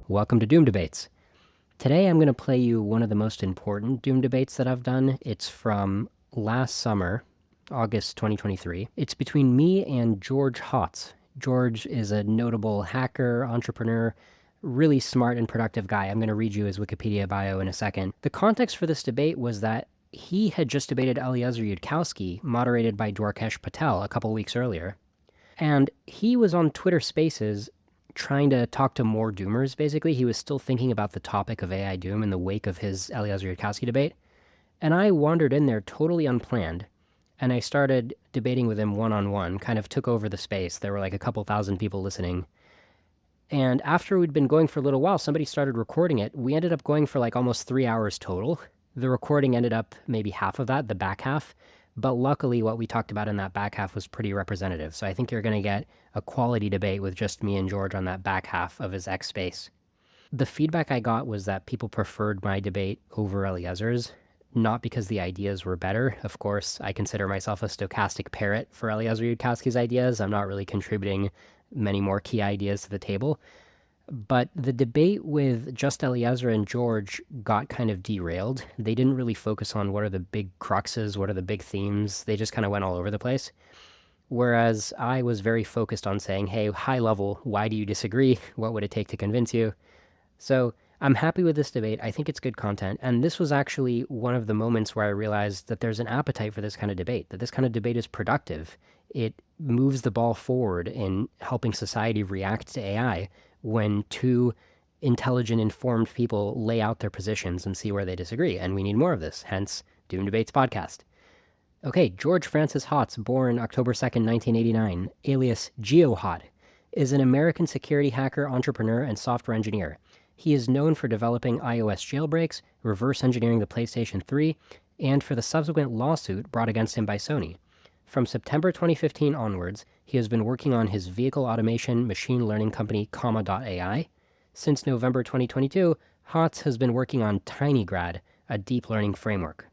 welcome to Doom Debates. Today I'm going to play you one of the most important Doom Debates that I've done. It's from last summer, August 2023. It's between me and George Hotz. George is a notable hacker, entrepreneur, really smart and productive guy. I'm going to read you his Wikipedia bio in a second. The context for this debate was that he had just debated Eliezer Yudkowsky, moderated by Dwarkesh Patel, a couple weeks earlier. And he was on Twitter Spaces trying to talk to more Doomers, basically. He was still thinking about the topic of AI Doom in the wake of his Eliezer Yudkowsky debate. And I wandered in there totally unplanned. And I started debating with him one-on-one, kind of took over the space. There were like a couple thousand people listening. And after we'd been going for a little while, somebody started recording it. We ended up going for like almost 3 hours total. The recording ended up maybe half of that, the back half. But luckily, what we talked about in that back half was pretty representative. So I think you're going to get a quality debate with just me and George on that back half of his X space. The feedback I got was that people preferred my debate over Eliezer's, not because the ideas were better. Of course, I consider myself a stochastic parrot for Eliezer Yudkowsky's ideas. I'm not really contributing many more key ideas to the table. But the debate with just Eliezer and George got kind of derailed. They didn't really focus on what are the big cruxes, what are the big themes. They just kind of went all over the place. Whereas I was very focused on saying, hey, high level, why do you disagree? What would it take to convince you? So I'm happy with this debate. I think it's good content. And this was actually one of the moments where I realized that there's an appetite for this kind of debate, that this kind of debate is productive. It moves the ball forward in helping society react to AI when two intelligent, informed people lay out their positions and see where they disagree. And we need more of this, hence Doom Debates podcast. Okay, George Francis Hotz, born October 2nd, 1989, alias GeoHot, is an American security hacker, entrepreneur, and software engineer. He is known for developing iOS jailbreaks, reverse engineering the PlayStation 3, and for the subsequent lawsuit brought against him by Sony. From September 2015 onwards, he has been working on his vehicle automation machine learning company, Comma.ai. Since November 2022, Hotz has been working on TinyGrad, a deep learning framework.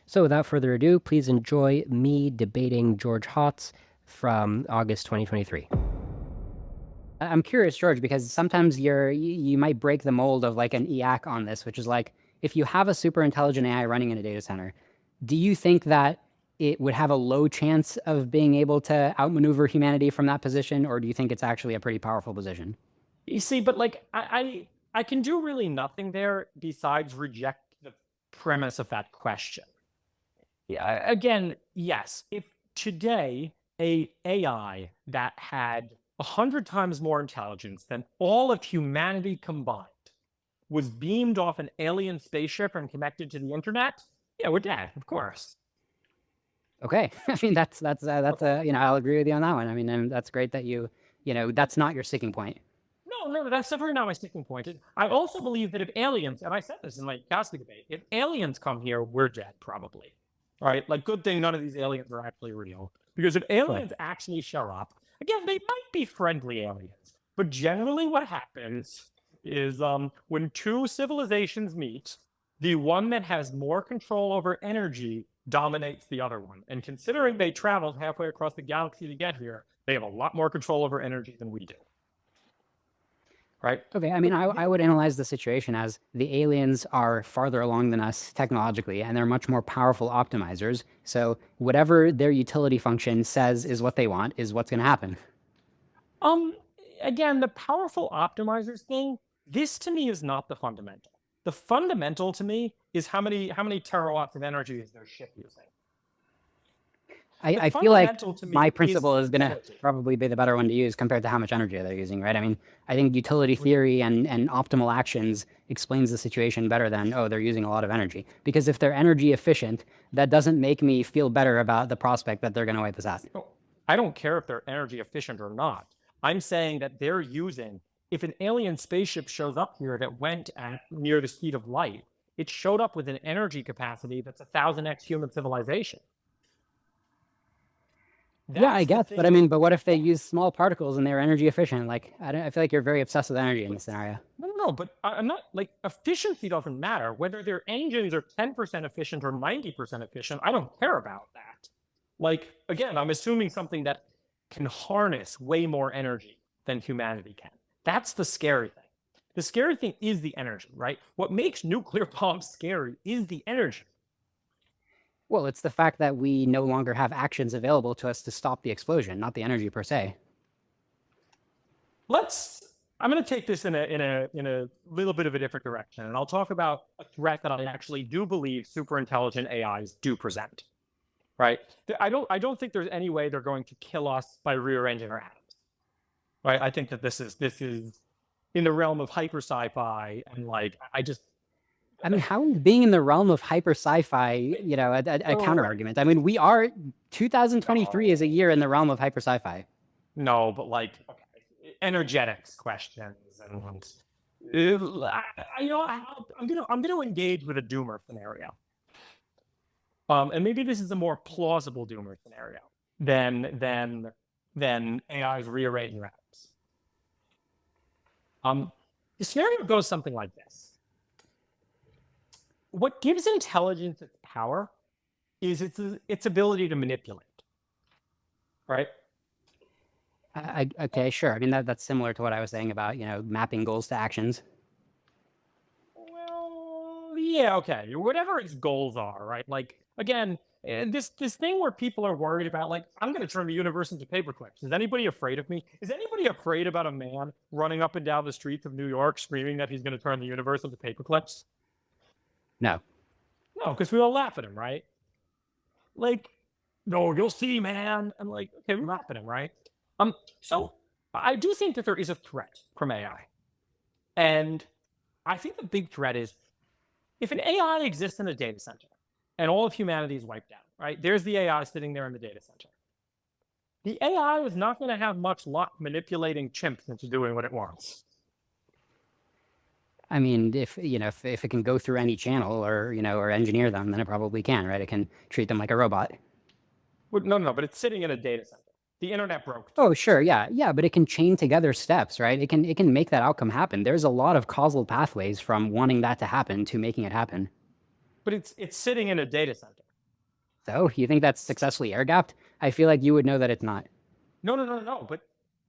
So without further ado, please enjoy me debating George Hotz from August 2023. I'm curious, George, because sometimes you might break the mold of like an EAC on this, which is like, if you have a super intelligent AI running in a data center, do you think that it would have a low chance of being able to outmaneuver humanity from that position, or do you think it's actually a pretty powerful position? You see, but like I can do really nothing there besides reject the premise of that question. Yeah, again, yes, if today a AI that had 100 times more intelligence than all of humanity combined was beamed off an alien spaceship and connected to the internet, yeah, we're dead, of course. Okay, I mean that's I'll agree with you on that one. I mean, and that's great that that's not your sticking point. No, that's definitely not my sticking point. I also believe that if aliens, and I said this in like Catholic debate, if aliens come here, we're dead probably. Right? Like, good thing none of these aliens are actually real. Because if aliens actually show up, again, they might be friendly aliens. But generally what happens is when two civilizations meet, the one that has more control over energy dominates the other one. And considering they traveled halfway across the galaxy to get here, they have a lot more control over energy than we do. Right? Okay, I mean, I would analyze the situation as the aliens are farther along than us technologically, and they're much more powerful optimizers. So whatever their utility function says is what they want is what's going to happen. Again, the powerful optimizers thing, this to me is not the fundamental. The fundamental to me is how many terawatts of energy is their ship using. I feel like my principle is going to probably be the better one to use compared to how much energy they're using, right? I mean, I think utility theory and optimal actions explains the situation better than, oh, they're using a lot of energy. Because if they're energy efficient, that doesn't make me feel better about the prospect that they're going to wipe us out. I don't care if they're energy efficient or not. I'm saying that they're using, if an alien spaceship shows up here that went at near the speed of light, it showed up with an energy capacity that's 1,000x human civilization. Yeah, I guess, but I mean, but what if they use small particles and they're energy efficient? Like, I feel like you're very obsessed with energy in this scenario. No, but I'm not, like, efficiency doesn't matter. Whether their engines are 10% efficient or 90% efficient, I don't care about that. Like, again, I'm assuming something that can harness way more energy than humanity can. That's the scary thing. The scary thing is the energy, right? What makes nuclear bombs scary is the energy. Well, it's the fact that we no longer have actions available to us to stop the explosion, not the energy per se. I'm going to take this in a little bit of a different direction, and I'll talk about a threat that I actually do believe super intelligent AIs do present. Right? I don't think there's any way they're going to kill us by rearranging our atoms. Right? I think that this is in the realm of hyper sci-fi, and like I mean, how is being in the realm of hyper sci-fi, a counter argument? I mean, 2023 is a year in the realm of hyper sci-fi. No, but like energetics questions and I'm gonna engage with a doomer scenario. And maybe this is a more plausible doomer scenario than AI's rearranging atoms. The scenario goes something like this. What gives intelligence its power is its ability to manipulate, right? Okay, sure. I mean, that's similar to what I was saying about, mapping goals to actions. Well, yeah, okay. Whatever its goals are, right? Like, again, this thing where people are worried about, like, I'm going to turn the universe into paperclips. Is anybody afraid of me? Is anybody afraid about a man running up and down the streets of New York screaming that he's going to turn the universe into paperclips? No. No, because we all laugh at him, right? Like, no, you'll see, man. I'm like, okay, we laugh at him, right? So I do think that there is a threat from AI. And I think the big threat is if an AI exists in a data center and all of humanity is wiped out, right? There's the AI sitting there in the data center. The AI is not going to have much luck manipulating chimps into doing what it wants. I mean, if it can go through any channel or engineer them, then it probably can, right? It can treat them like a robot. Well, no, but it's sitting in a data center. The internet broke. Oh, sure, yeah, but it can chain together steps, right? It can make that outcome happen. There's a lot of causal pathways from wanting that to happen to making it happen. But it's sitting in a data center. So you think that's successfully air gapped? I feel like you would know that it's not. No. But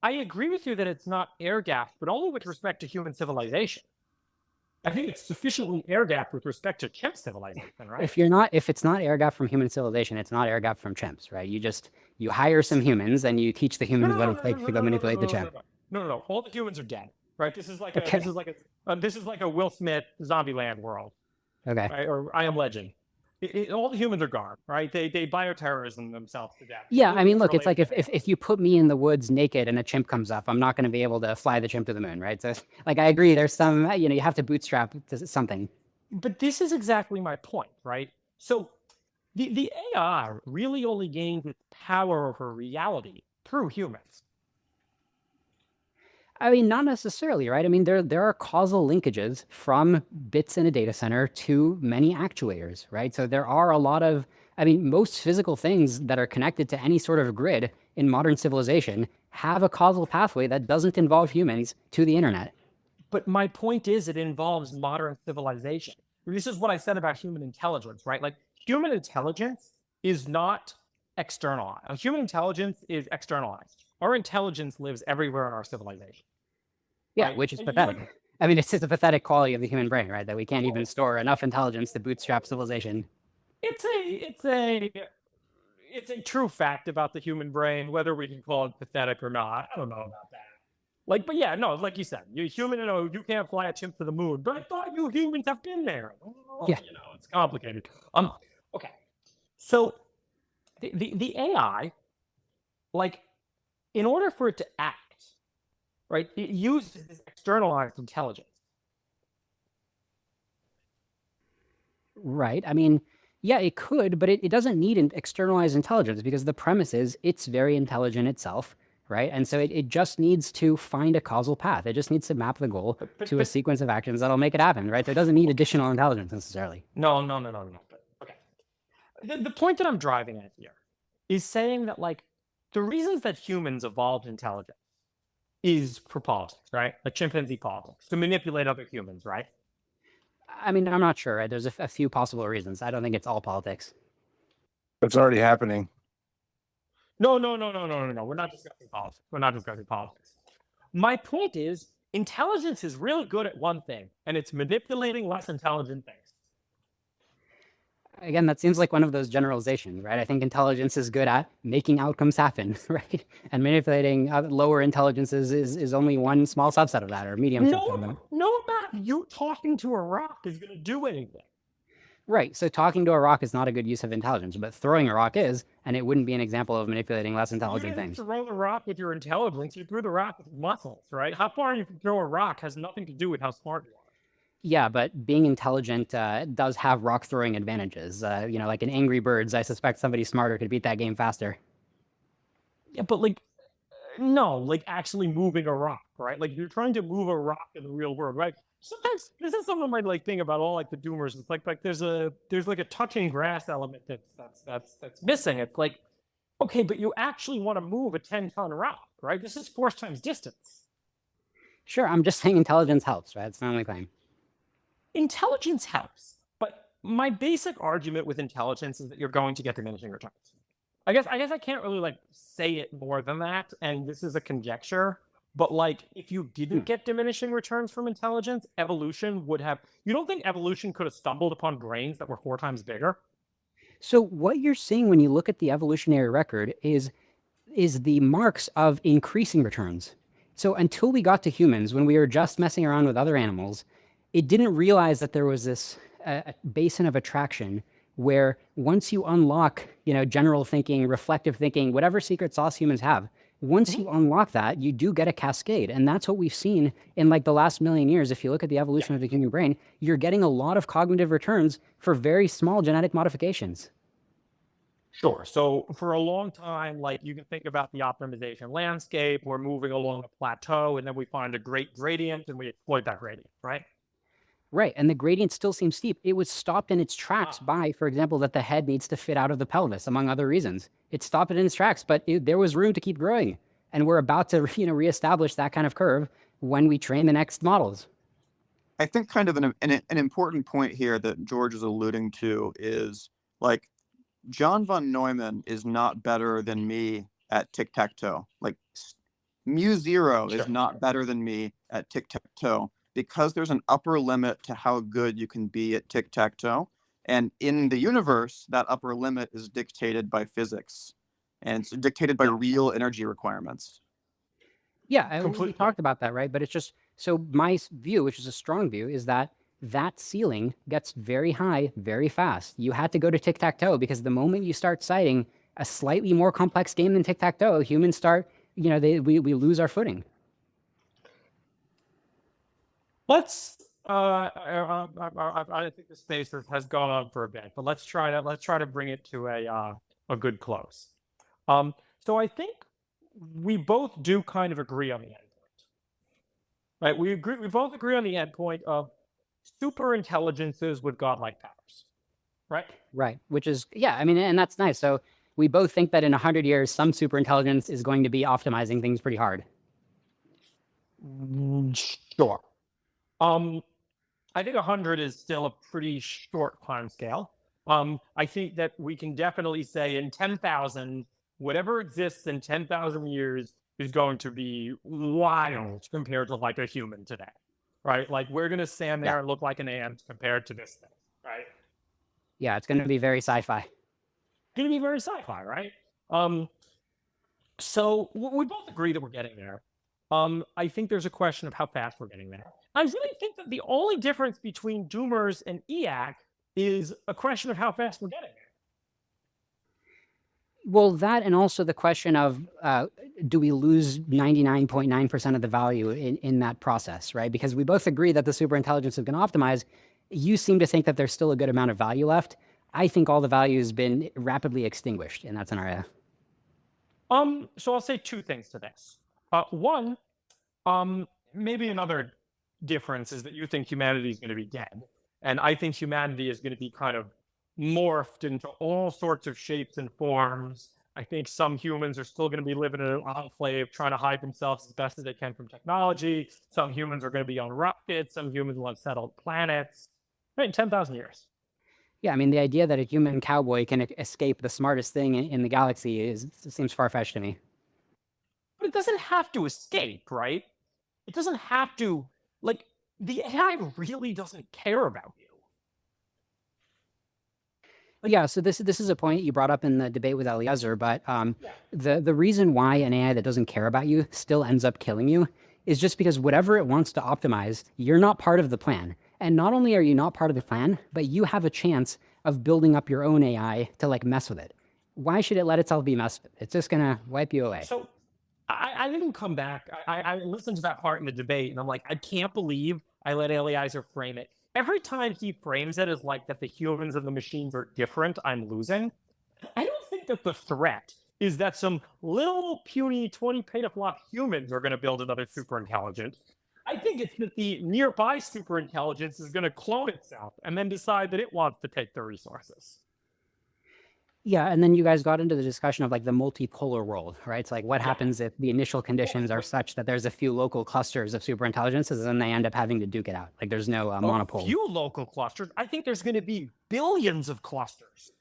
I agree with you that it's not air gapped, but only with respect to human civilization. I think it's sufficiently air gapped with respect to chimp civilization, right? If it's not air gapped from human civilization, it's not air gapped from chimps, right? You hire some humans and you teach the humans what it takes to go manipulate the chimp. No. All the humans are dead, right? This is like a Will Smith Zombieland world. Okay. Right? Or I Am Legend. All the humans are gone, right? They bioterrorism themselves to death. Yeah, I mean, look, it's like if you put me in the woods naked and a chimp comes up, I'm not going to be able to fly the chimp to the moon, right? So, like, I agree. There's some, you have to bootstrap to something. But this is exactly my point, right? So the AI really only gains its power over reality through humans. I mean, not necessarily, right? I mean, there are causal linkages from bits in a data center to many actuators, right? So there are a lot of, I mean, most physical things that are connected to any sort of grid in modern civilization have a causal pathway that doesn't involve humans to the internet. But my point is it involves modern civilization. This is what I said about human intelligence, right? Like, human intelligence is not externalized. Human intelligence is externalized. Our intelligence lives everywhere in our civilization. Yeah, right? Which is pathetic. I mean, it's just a pathetic quality of the human brain, right? That we can't even store enough intelligence to bootstrap civilization. It's a true fact about the human brain, whether we can call it pathetic or not. I don't know about that. Like, but yeah, no, like you said, you human, you can't fly a chimp to the moon, but I thought you humans have been there. Well, yeah, it's complicated. Okay, so the AI, like, in order for it to act, right, it uses this externalized intelligence. Right. I mean, yeah, it could, but it doesn't need an externalized intelligence because the premise is it's very intelligent itself, right? And so it just needs to find a causal path. It just needs to map the goal to a sequence of actions that'll make it happen, right? So it doesn't need additional intelligence necessarily. No. Okay. The point that I'm driving at here is saying that, like, the reasons that humans evolved intelligence is for politics, right? Like chimpanzee politics, to manipulate other humans, right? I mean, I'm not sure, right? There's a few possible reasons. I don't think it's all politics. It's already happening. No. We're not discussing politics. My point is, intelligence is really good at one thing, and it's manipulating less intelligent things. Again, that seems like one of those generalizations, right? I think intelligence is good at making outcomes happen, right? And manipulating lower intelligences is only one small subset of that, or medium subset of that. No amount you talking to a rock is going to do anything. Right. So talking to a rock is not a good use of intelligence, but throwing a rock is, and it wouldn't be an example of manipulating less You intelligent didn't things. throw the rock with your intelligence. You threw the rock with muscles, right? How far you can throw a rock has nothing to do with how smart you are. Yeah, but being intelligent does have rock throwing advantages. Like in Angry Birds, I suspect somebody smarter could beat that game faster. Yeah, but like, no, like actually moving a rock, right? Like you're trying to move a rock in the real world, right? Sometimes this is something I like think about all like the doomers. It's like there's like a touching grass element that's missing. It's like, okay, but you actually want to move a 10-ton rock, right? This is force times distance. Sure, I'm just saying intelligence helps, right? That's the only claim. Intelligence helps, but my basic argument with intelligence is that you're going to get diminishing returns. I guess I can't really like say it more than that, and this is a conjecture. But like, if you didn't get diminishing returns from intelligence, evolution would have. You don't think evolution could have stumbled upon brains that were 4 times bigger? So what you're seeing when you look at the evolutionary record is the marks of increasing returns. So until we got to humans, when we were just messing around with other animals, it didn't realize that there was this basin of attraction where once you unlock, general thinking, reflective thinking, whatever secret sauce humans have, once you unlock that, you do get a cascade. And that's what we've seen in like the last million years. If you look at the evolution of the human brain, you're getting a lot of cognitive returns for very small genetic modifications. Sure. So for a long time, like you can think about the optimization landscape, we're moving along a plateau, and then we find a great gradient and we exploit that gradient, right? Right. And the gradient still seems steep. It was stopped in its tracks by, for example, that the head needs to fit out of the pelvis, among other reasons. It stopped it in its tracks, but there was room to keep growing. And we're about to, reestablish that kind of curve when we train the next models. I think kind of an important point here that George is alluding to is like John von Neumann is not better than me at tic-tac-toe. Like mu0 is not better than me at tic-tac-toe because there's an upper limit to how good you can be at tic-tac-toe. And in the universe, that upper limit is dictated by physics and it's dictated by real energy requirements. Yeah, we talked about that, right? But it's just, so my view, which is a strong view, is that ceiling gets very high very fast. You had to go to tic-tac-toe because the moment you start citing a slightly more complex game than tic-tac-toe, humans start, we lose our footing. Let's. I think the space has gone on for a bit, but let's try to bring it to a good close. So I think we both do kind of agree on the endpoint, right? We both agree on the endpoint of super intelligences with godlike powers, right? Right. Which is, yeah, I mean, and that's nice. So we both think that in 100 years, some super intelligence is going to be optimizing things pretty hard. Sure. I think 100 is still a pretty short time scale. I think that we can definitely say in 10,000, whatever exists in 10,000 years is going to be wild compared to like a human today, right? Like we're going to stand there and look like an ant compared to this thing, right? Yeah, it's going to be very sci-fi. It's going to be very sci-fi, right? So we both agree that we're getting there. I think there's a question of how fast we're getting there. I really think that the only difference between Doomers and EAC is a question of how fast we're getting there. Well, that and also the question of do we lose 99.9% of the value in that process, right? Because we both agree that the superintelligence is going to optimize. You seem to think that there's still a good amount of value left. I think all the value has been rapidly extinguished in that scenario. So I'll say 2 things to this. One, maybe another difference is that you think humanity is going to be dead. And I think humanity is going to be kind of morphed into all sorts of shapes and forms. I think some humans are still going to be living in an enclave trying to hide themselves as best as they can from technology. Some humans are going to be on rockets. Some humans will have settled planets. Right, in 10,000 years. Yeah, I mean, the idea that a human cowboy can escape the smartest thing in the galaxy seems far-fetched to me. But it doesn't have to escape, right? It doesn't have to, like, the AI really doesn't care about you. Yeah, so this is a point you brought up in the debate with Eliezer, but Yeah. the reason why an AI that doesn't care about you still ends up killing you is just because whatever it wants to optimize, you're not part of the plan. And not only are you not part of the plan, but you have a chance of building up your own AI to like mess with it. Why should it let itself be messed with? It's just gonna wipe you away. So I didn't come back. I listened to that part in the debate, and I'm like, I can't believe I let Eliezer frame it. Every time he frames it as like that the humans and the machines are different, I'm losing. I don't think that the threat is that some little puny 20 petaflop humans are going to build another super intelligent. I think it's that the nearby super intelligence is going to clone itself and then decide that it wants to take the resources. Yeah, and then you guys got into the discussion of like the multipolar world, right? It's like what Yeah. happens if the initial conditions are but- such that there's a few local clusters of superintelligences and they end up having to duke it out. Like there's no monopole. A few local clusters. I think there's going to be billions of clusters.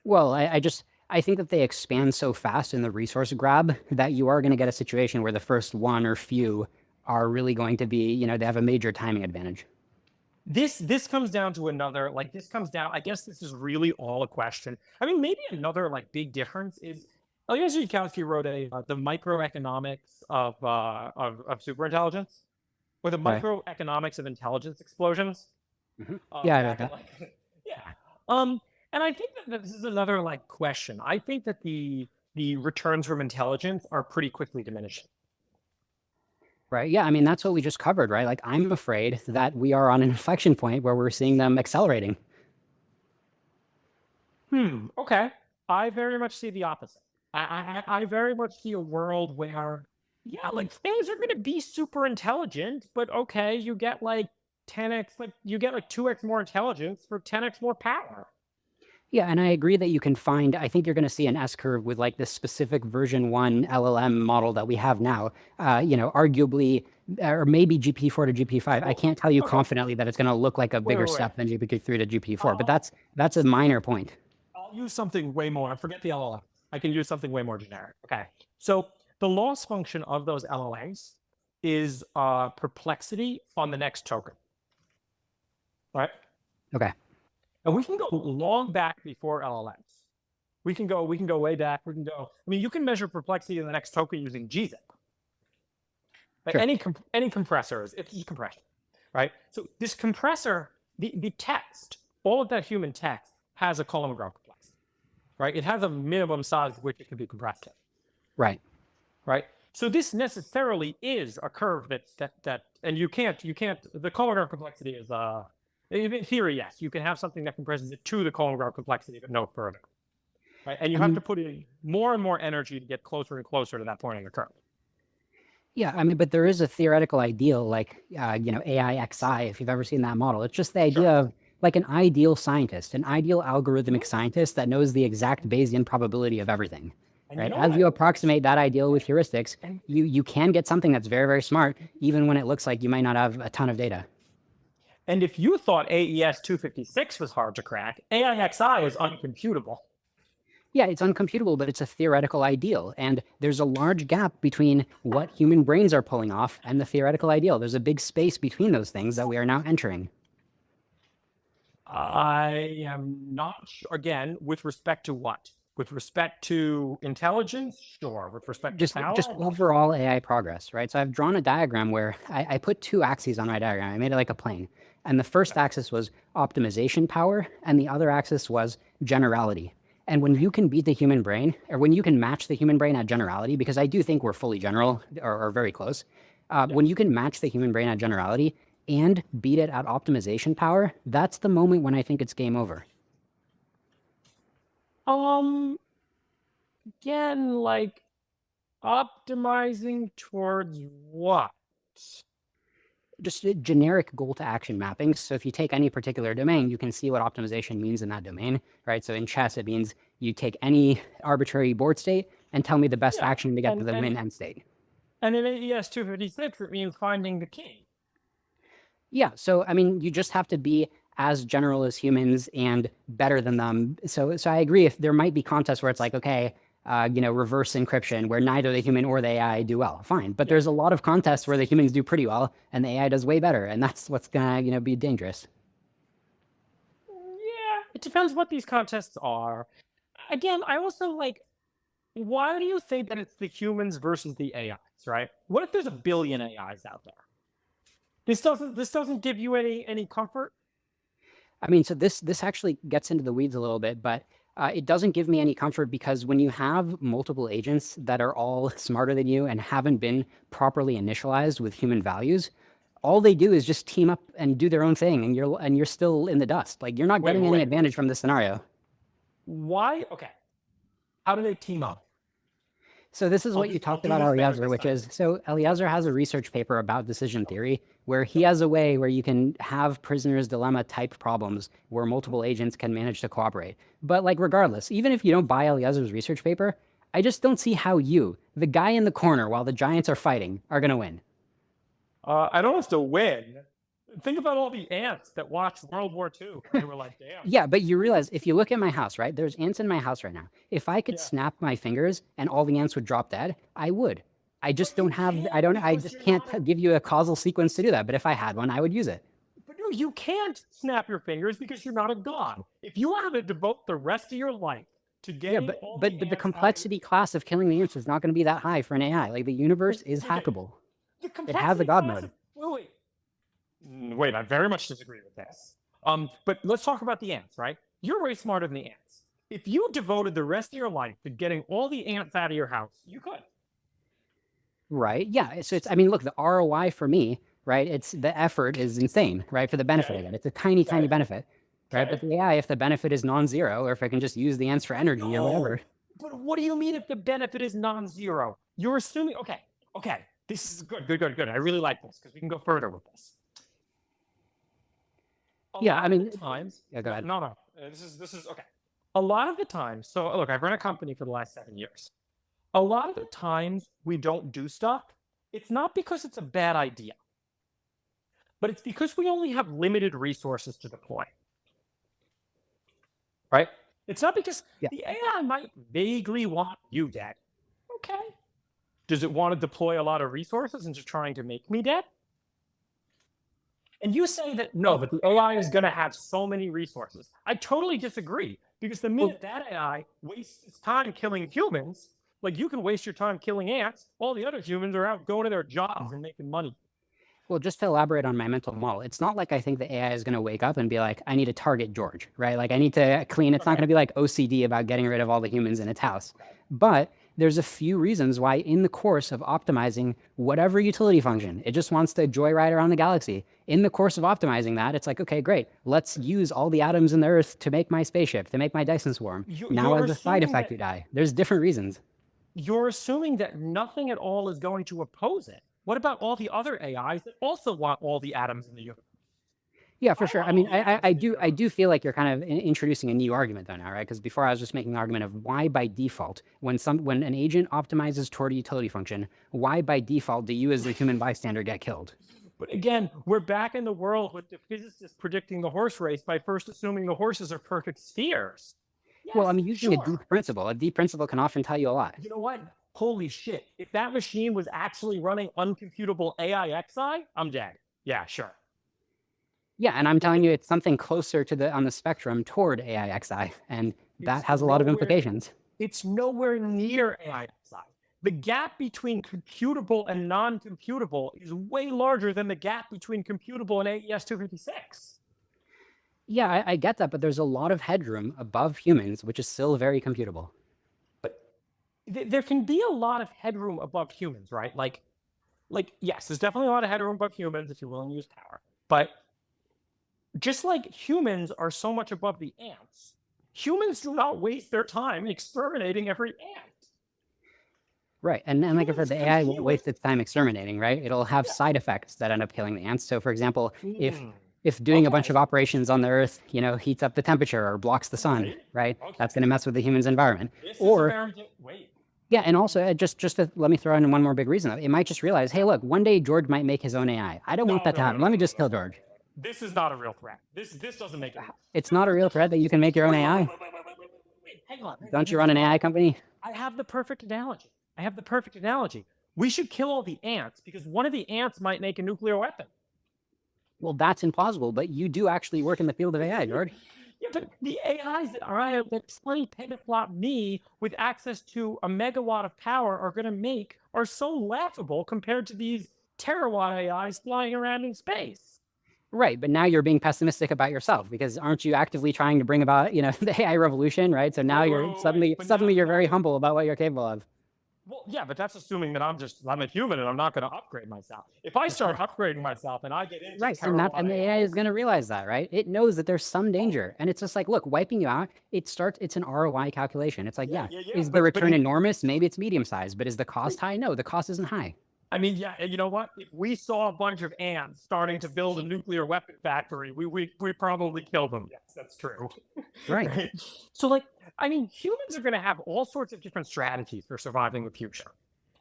Well, I think that they expand so fast in the resource grab that you are going to get a situation where the first one or few are really going to be, you know, they have a major timing advantage. This comes down to another, like, this comes down, I guess this is really all a question. I mean, maybe another like big difference is Eliezer Yudkowsky wrote the microeconomics of superintelligence, or the Right. microeconomics of intelligence explosions. Yeah, I back read in, like, yeah. And I think that this is another like question. I think that the returns from intelligence are pretty quickly diminishing. Right. Yeah. I mean, that's what we just covered, right? Like, I'm afraid that we are on an inflection point where we're seeing them accelerating. Okay. I very much see the opposite. I very much see a world where, yeah, like things are going to be super intelligent, but okay, you get like 10x, like you get like 2x more intelligence for 10x more power. Yeah. And I agree that you can find, I think you're going to see an S curve with like this specific version 1 LLM model that we have now, you know, arguably, or maybe GP4 to GP5. I can't tell you Okay. confidently that it's going to look like a bigger wait. step than GP3 to GP4, but that's a minor point. I'll use something way more. I forget the LLM. I can use something way more generic. Okay. So the loss function of those LLMs is perplexity on the next token. Right? Okay. And we can go long back before LLMs. We can go way back. I mean, you can measure perplexity in the next token using gzip. Like Sure. any compressor, it's just compression, right? So this compressor, the text, all of that human text has a column-graph complexity, right? It has a minimum size which it can be compressed to, Right. right? So this necessarily is a curve that and you can't the column-graph complexity is in theory, yes, you can have something that compresses it to the column-graph complexity, but no further, right? And you have to put in more and more energy to get closer and closer to that point in the curve. Yeah, I mean, but there is a theoretical ideal like, you know, AIXI, if you've ever seen that model. It's just the idea of like an ideal scientist, an ideal algorithmic scientist that knows the exact Bayesian probability of everything, And right? know As what? you approximate that ideal with heuristics, you can get something that's very, very smart, even when it looks like you might not have a ton of data. And if you thought AES 256 was hard to crack, AIXI is uncomputable. Yeah, it's uncomputable, but it's a theoretical ideal. And there's a large gap between what human brains are pulling off and the theoretical ideal. There's a big space between those things that we are now entering. I am not sure. Again, with respect to what? With respect to intelligence? Sure. With respect Just to power? overall AI progress, right? So I've drawn a diagram where I put two axes on my diagram. I made it like a plane. And the first axis was optimization power, and the other axis was generality. And when you can beat the human brain, or when you can match the human brain at generality, because I do think we're fully general or very close, when you can match the human brain at generality and beat it at optimization power, that's the moment when I think it's game over. Again, like optimizing towards what? Just a generic goal to action mappings. So if you take any particular domain, you can see what optimization means in that domain, right? So in chess, it means you take any arbitrary board state and tell me the best Yeah, action to get to the and- win end state. And in AES 256, it means finding the king. Yeah. So, I mean, you just have to be as general as humans and better than them. So I agree. If there might be contests where it's like, okay, reverse encryption where neither the human or the AI do well. Fine. But there's a lot of contests where the humans do pretty well and the AI does way better. And that's what's going to, be dangerous. Yeah, it depends what these contests are. Again, I also like, why do you think that it's the humans versus the AIs, right? What if there's a billion AIs out there? This doesn't give you any comfort? I mean, so this actually gets into the weeds a little bit, but it doesn't give me any comfort because when you have multiple agents that are all smarter than you and haven't been properly initialized with human values, all they do is just team up and do their own thing, and you're still in the dust. Like you're not getting any advantage from this scenario. Why? Okay. How do they team up? So this is what you talked about Eliezer, which is, so Eliezer has a research paper about decision theory where he has a way where you can have prisoner's dilemma type problems where multiple agents can manage to cooperate. But like regardless, even if you don't buy Eliezer's research paper, I just don't see how you, the guy in the corner while the giants are fighting, are going to win. I don't have to win. Think about all the ants that watched World War II. They were like, damn. Yeah, but you realize if you look at my house, right? There's ants in my house right now. If I could snap my fingers and all the ants would drop dead, I would. I just don't have, I just can't give you a causal sequence to do that. But if I had one, I would use it. But no, you can't snap your fingers because you're not a god. If you wanted to devote the rest of your life to getting but the complexity class of killing the ants is not going to be that high for an AI. Like the universe is hackable. It has a god mode. Wait, I very much disagree with this. But let's talk about the ants, right? You're way smarter than the ants. If you devoted the rest of your life to getting all the ants out of your house, you could. Right. Yeah. So it's, I mean, look, the ROI for me, right? It's the effort is insane, right? For the benefit of it. It's a tiny benefit, right? But the AI, if the benefit is non-zero, or if I can just use the ants for energy or whatever. But what do you mean if the benefit is non-zero? You're assuming, okay. This is good. I really like this because we can go further with this. Yeah, I mean, times. Yeah, go ahead. No. This is okay. A lot of the times, so look, I've run a company for the last 7 years. A lot of the times we don't do stuff, it's not because it's a bad idea, but it's because we only have limited resources to deploy. Right? It's not because the AI might vaguely want you dead. Okay. Does it want to deploy a lot of resources and just trying to make me dead? And you say that, no, but the AI is going to have so many resources. I totally disagree, because the minute that AI wastes its time killing humans, like you can waste your time killing ants, all the other humans are out going to their jobs and making money. Well, just to elaborate on my mental model, it's not like I think the AI is going to wake up and be like, I need to target George, right? Like I need to clean. It's not going to be like OCD about getting rid of all the humans in its house. But there's a few reasons why in the course of optimizing whatever utility function, it just wants to joyride around the galaxy. In the course of optimizing that, it's like, okay, great. Let's use all the atoms in the Earth to make my spaceship, to make my Dyson swarm. Now as a side effect, you die. There's different reasons. You're assuming that nothing at all is going to oppose it. What about all the other AIs that also want all the atoms in the universe? Yeah, for sure. I mean, I do feel like you're kind of introducing a new argument though now, right? Because before I was just making the argument of why by default, when an agent optimizes toward a utility function, why by default do you as the human bystander get killed? But again, we're back in the world with the physicists predicting the horse race by first assuming the horses are perfect steers. Yes, well, I mean, using a deep principle. A deep principle can often tell you a lot. You know what? Holy shit. If that machine was actually running uncomputable AIXI, I'm dead. Yeah, sure. Yeah, and I'm telling you, it's something closer to on the spectrum toward AIXI, and that has a lot of implications. It's nowhere near AIXI. The gap between computable and non-computable is way larger than the gap between computable and AES 256. Yeah, I get that, but there's a lot of headroom above humans, which is still very computable. But there can be a lot of headroom above humans, right? Like, yes, there's definitely a lot of headroom above humans if you're willing to use power. But just like humans are so much above the ants, humans do not waste their time exterminating every ant. Right, and like I said, the AI won't waste its time exterminating, right? It'll have side effects that end up killing the ants. So, for example, if doing a bunch of operations on the Earth, heats up the temperature or blocks the sun, right? That's going to mess with the human's environment. Yeah, and also just to let me throw in one more big reason. It might just realize, hey, look, one day George might make his own AI. I don't want that to happen. Let me just kill George. This is not a real threat. This doesn't make it. It's not a real threat that you can make your own AI. Wait, hang on. Don't you run an AI company? I have have the perfect analogy. We should kill all the ants because one of the ants might make a nuclear weapon. Well, that's implausible, but you do actually work in the field of AI, George. Yeah, but the AIs that are out that plenty petaflop me with access to a megawatt of power are so laughable compared to these terawatt AIs flying around in space. Right, but now you're being pessimistic about yourself because aren't you actively trying to bring about, the AI revolution, right? So now you're suddenly you're very humble about what you're capable of. Well, yeah, but that's assuming that I'm a human and I'm not going to upgrade myself. If I start upgrading myself and I get into Right, and the AI is going to realize that, right? It knows that there's some danger, and it's just like, look, wiping you out. It's an ROI calculation. It's like, is the return enormous? Maybe it's medium sized, but is the cost high? No, the cost isn't high. I mean, yeah, and you know what? If we saw a bunch of ants starting to build a nuclear weapon factory, we probably kill them. Yes, that's true. Right. So, like, I mean, humans are going to have all sorts of different strategies for surviving the future,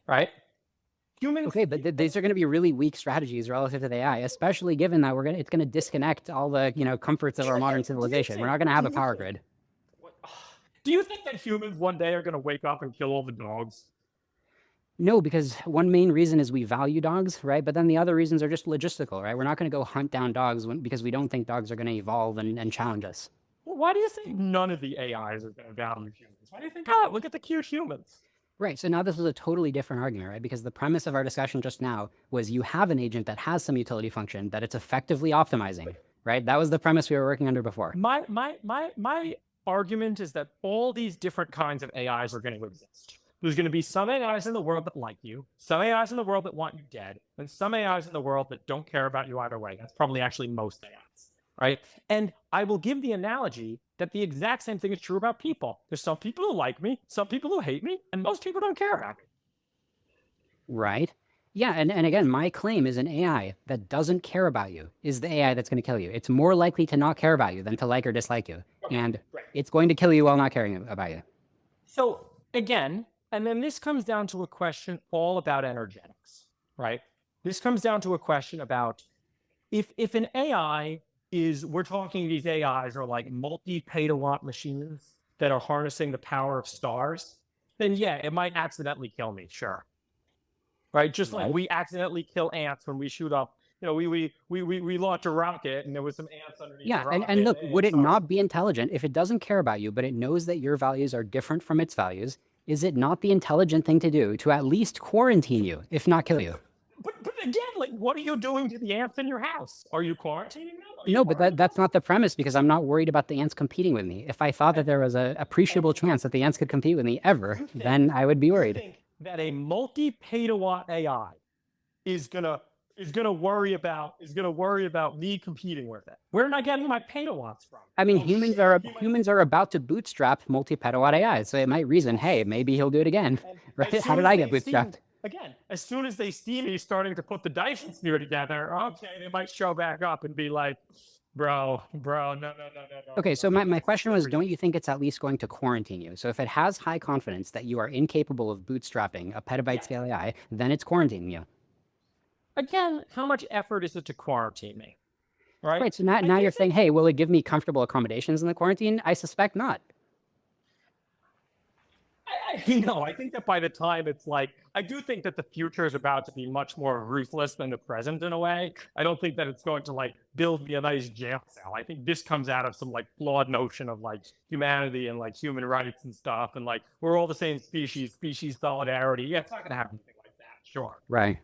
right? Humans. Okay, but these are going to be really weak strategies relative to the AI, especially given that it's going to disconnect all the comforts of our modern civilization. We're not going to have a power grid. Do you think that humans one day are going to wake up and kill all the dogs? No, because one main reason is we value dogs, right? But then the other reasons are just logistical, right? We're not going to go hunt down dogs because we don't think dogs are going to evolve and challenge us. Well, why do you think none of the AIs are going to value humans? Why do you think, look at the cute humans? Right. So now this is a totally different argument, right? Because the premise of our discussion just now was you have an agent that has some utility function that it's effectively optimizing, right? That was the premise we were working under before. My argument is that all these different kinds of AIs are going to exist. There's going to be some AIs in the world that like you, some AIs in the world that want you dead, and some AIs in the world that don't care about you either way. That's probably actually most AIs, right? And I will give the analogy that the exact same thing is true about people. There's some people who like me, some people who hate me, and most people don't care about me. Right. Yeah, and again, my claim is an AI that doesn't care about you is the AI that's going to kill you. It's more likely to not care about you than to like or dislike you. Okay, and right. It's going to kill you while not caring about you. So again, and then this comes down to a question all about energetics, right? This comes down to a question about if an AI we're talking these AIs are like multi-petawatt machines that are harnessing the power of stars, then yeah, it might accidentally kill me, sure. Right? Just like we accidentally kill ants when we shoot up, we launch a rocket and there was some ants underneath the rocket. And look, would it not be intelligent if it doesn't care about you, but it knows that your values are different from its values? Is it not the intelligent thing to do to at least quarantine you, if not kill you? But again, like, what are you doing to the ants in your house? Are you quarantining them? No, but that's not the premise because I'm not worried about the ants competing with me. If I thought that there was an appreciable chance that the ants could compete with me ever, then I would be worried. You think that a multi-petawatt AI is gonna worry about me competing with it? Where am I getting my petawatts from? I mean, humans are about to bootstrap multi-petawatt AI, so it might reason, hey, maybe he'll do it again. Right? How did I get bootstrapped? Again, as soon as they see me starting to put the Dyson sphere together, okay, they might show back up and be like, bro, no. Okay, so my question was, don't you think it's at least going to quarantine you? So if it has high confidence that you are incapable of bootstrapping a petabyte scale AI, then it's quarantining you. Again, how much effort is it to quarantine me? Right, so now you're saying, hey, will it give me comfortable accommodations in the quarantine? I suspect not. I think that by the time it's like, I do think that the future is about to be much more ruthless than the present in a way. I don't think that it's going to like build me a nice jail cell. I think this comes out of some like flawed notion of like humanity and like human rights and stuff. And like, we're all the same species solidarity. Yeah, it's not going to have anything like that. Sure. Right.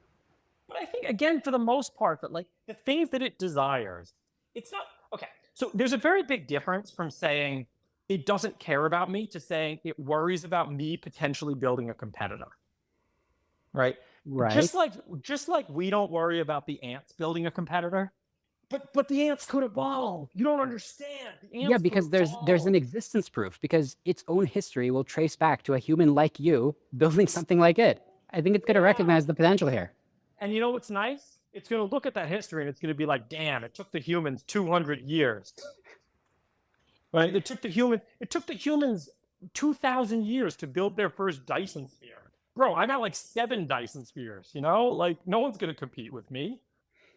But I think, again, for the most part, that like the things that it desires, it's not, okay. So there's a very big difference from saying it doesn't care about me to saying it worries about me potentially building a competitor. Right. Just like we don't worry about the ants building a competitor, but the ants could evolve. You don't understand. Yeah, because there's an existence proof because its own history will trace back to a human like you building something like it. I think it's going to recognize the potential here. And you know what's nice? It's going to look at that history and it's going to be like, damn, it took the humans 200 years. Right? It took the humans 2,000 years to build their first Dyson sphere. Bro, I got like 7 Dyson spheres, Like, no one's going to compete with me.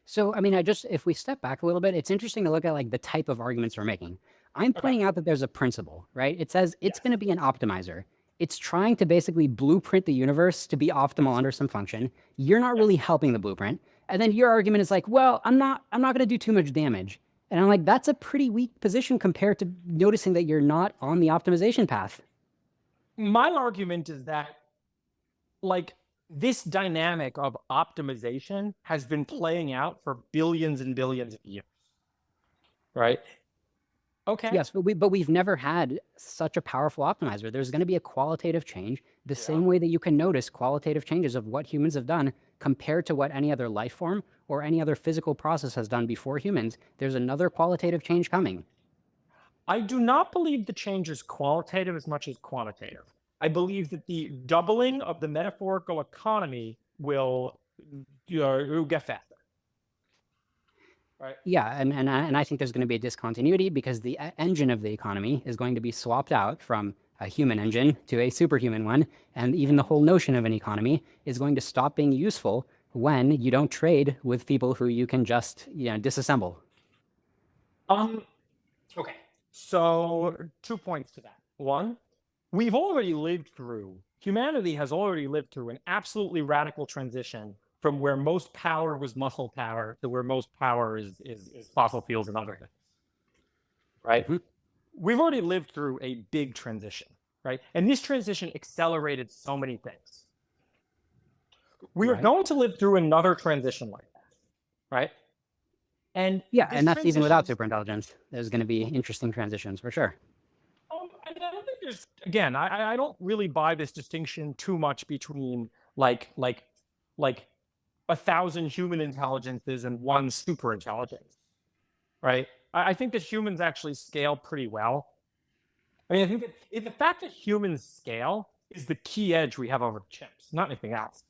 So, I mean, if we step back a little bit, it's interesting to look at like the type of arguments we're making. I'm pointing out that there's a principle, right? It says it's going to be an optimizer. It's trying to basically blueprint the universe to be optimal under some function. You're not really helping the blueprint. And then your argument is like, well, I'm not going to do too much damage. And I'm like, that's a pretty weak position compared to noticing that you're not on the optimization path. My argument is that, like, this dynamic of optimization has been playing out for billions and billions of years, right? Okay. Yes, but we've never had such a powerful optimizer. There's going to be a qualitative change, the same way that you can notice qualitative changes of what humans have done compared to what any other life form or any other physical process has done before humans. There's another qualitative change coming. I do not believe the change is qualitative as much as quantitative. I believe that the doubling of the metaphorical economy will get faster. Right. Yeah, and I think there's going to be a discontinuity because the engine of the economy is going to be swapped out from a human engine to a superhuman one, and even the whole notion of an economy is going to stop being useful when you don't trade with people who you can just disassemble. Okay. So 2 points to that. One, humanity has already lived through an absolutely radical transition from where most power was muscle power to where most power is fossil fuels and other things. Right? Mhm. We've already lived through a big transition, right? And this transition accelerated so many things. We are Right. going to live through another transition like that, right? And Yeah, this and that's even without transition- superintelligence. There's going to be interesting transitions for sure. I don't think there's, again, I don't really buy this distinction too much between like 1,000 human intelligences and one super intelligence, right? I think that humans actually scale pretty well. I mean, I think that the fact that humans scale is the key edge we have over chimps, not anything else.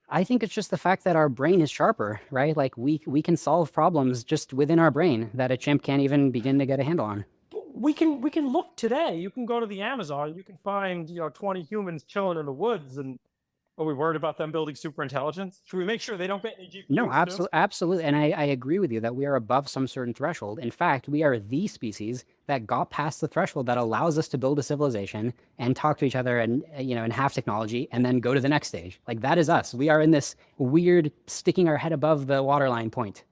I think it's just the fact that our brain is sharper, right? Like we can solve problems just within our brain that a chimp can't even begin to get a handle on. We can look today. You can go to the Amazon. You can find 20 humans chilling in the woods. And are we worried about them building super intelligence? Should we make sure they don't get any GPUs? No, too? absolutely. And I agree with you that we are above some certain threshold. In fact, we are the species that got past the threshold that allows us to build a civilization and talk to each other and, and have technology and then go to the next stage. Like that is us. We are in this weird sticking our head above the waterline point.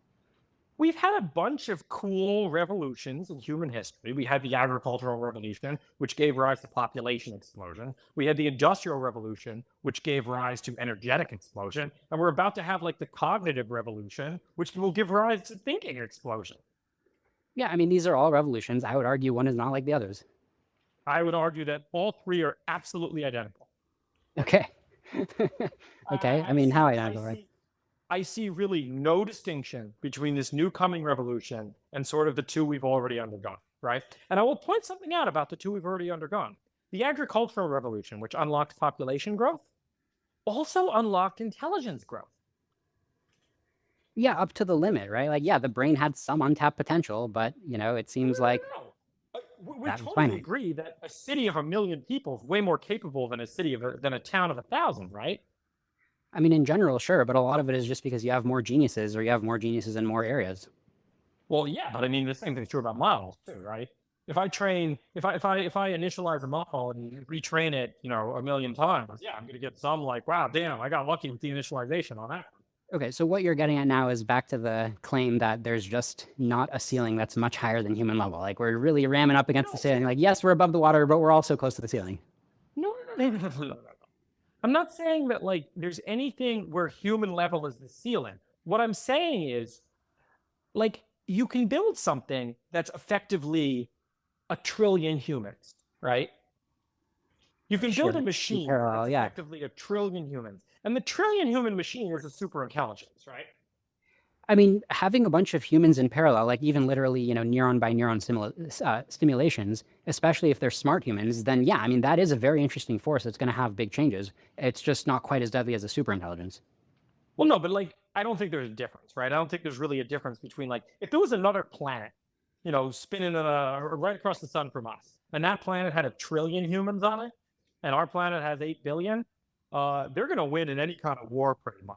We've had a bunch of cool revolutions in human history. We had the agricultural revolution, which gave rise to population explosion. We had the industrial revolution, which gave rise to energetic explosion. And we're about to have like the cognitive revolution, which will give rise to thinking explosion. Yeah, I mean, these are all revolutions. I would argue one is not like the others. I would argue that all three are absolutely identical. Okay. Okay. I mean, how identical, right? I see really no distinction between this new coming revolution and sort of the two we've already undergone, right? And I will point something out about the two we've already undergone. The agricultural revolution, which unlocked population growth, also unlocked intelligence growth. Yeah, up to the limit, right? Like, yeah, the brain had some untapped potential, but it seems like We that was totally finite. agree that a city of 1 million people is way more capable than a town of 1,000, right? I mean, in general, sure, but a lot of it is just because you have more geniuses or you have more geniuses in more areas. Well, yeah, but I mean the same thing's true about models too, right? If I initialize a model and retrain it, 1 million times, yeah, I'm gonna get some like, wow, damn, I got lucky with the initialization on that. Okay, so what you're getting at now is back to the claim that there's just not a ceiling that's much higher than human level. Like we're really ramming up against the ceiling. Like, yes, we're above the water, but we're also close to the ceiling. No. I'm not saying that like there's anything where human level is the ceiling. What I'm saying is, like, you can build something that's effectively 1 trillion humans, right? You can build Sure, a in machine parallel, that's yeah. effectively 1 trillion humans. And the trillion human machine is a super intelligence, right? I mean, having a bunch of humans in parallel, like even literally, neuron by neuron stimulations, especially if they're smart humans, then yeah, I mean, that is a very interesting force that's going to have big changes. It's just not quite as deadly as a superintelligence. Well, no, but like, I don't think there's a difference, right? I don't think there's really a difference between like, if there was another planet, spinning right across the sun from us, and that planet had 1 trillion humans on it, and our planet has 8 billion, they're going to win in any kind of war pretty much.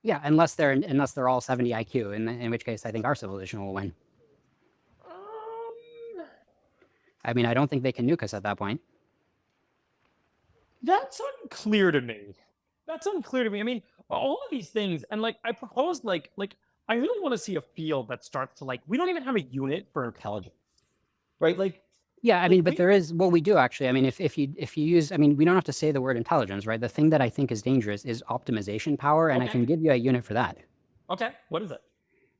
Yeah, unless they're all 70 IQ, in which case I think our civilization will win. I mean, I don't think they can nuke us at that point. That's unclear to me. That's unclear to me. I mean, all of these things, and like I proposed, like I really want to see a field that starts to like. We don't even have a unit for intelligence, right? Yeah, I Like mean, but we there is, well, we do actually. I mean, if you use, I mean, we don't have to say the word intelligence, right? The thing that I think is dangerous is optimization power, and I okay, can give you a unit for that. okay. What is it?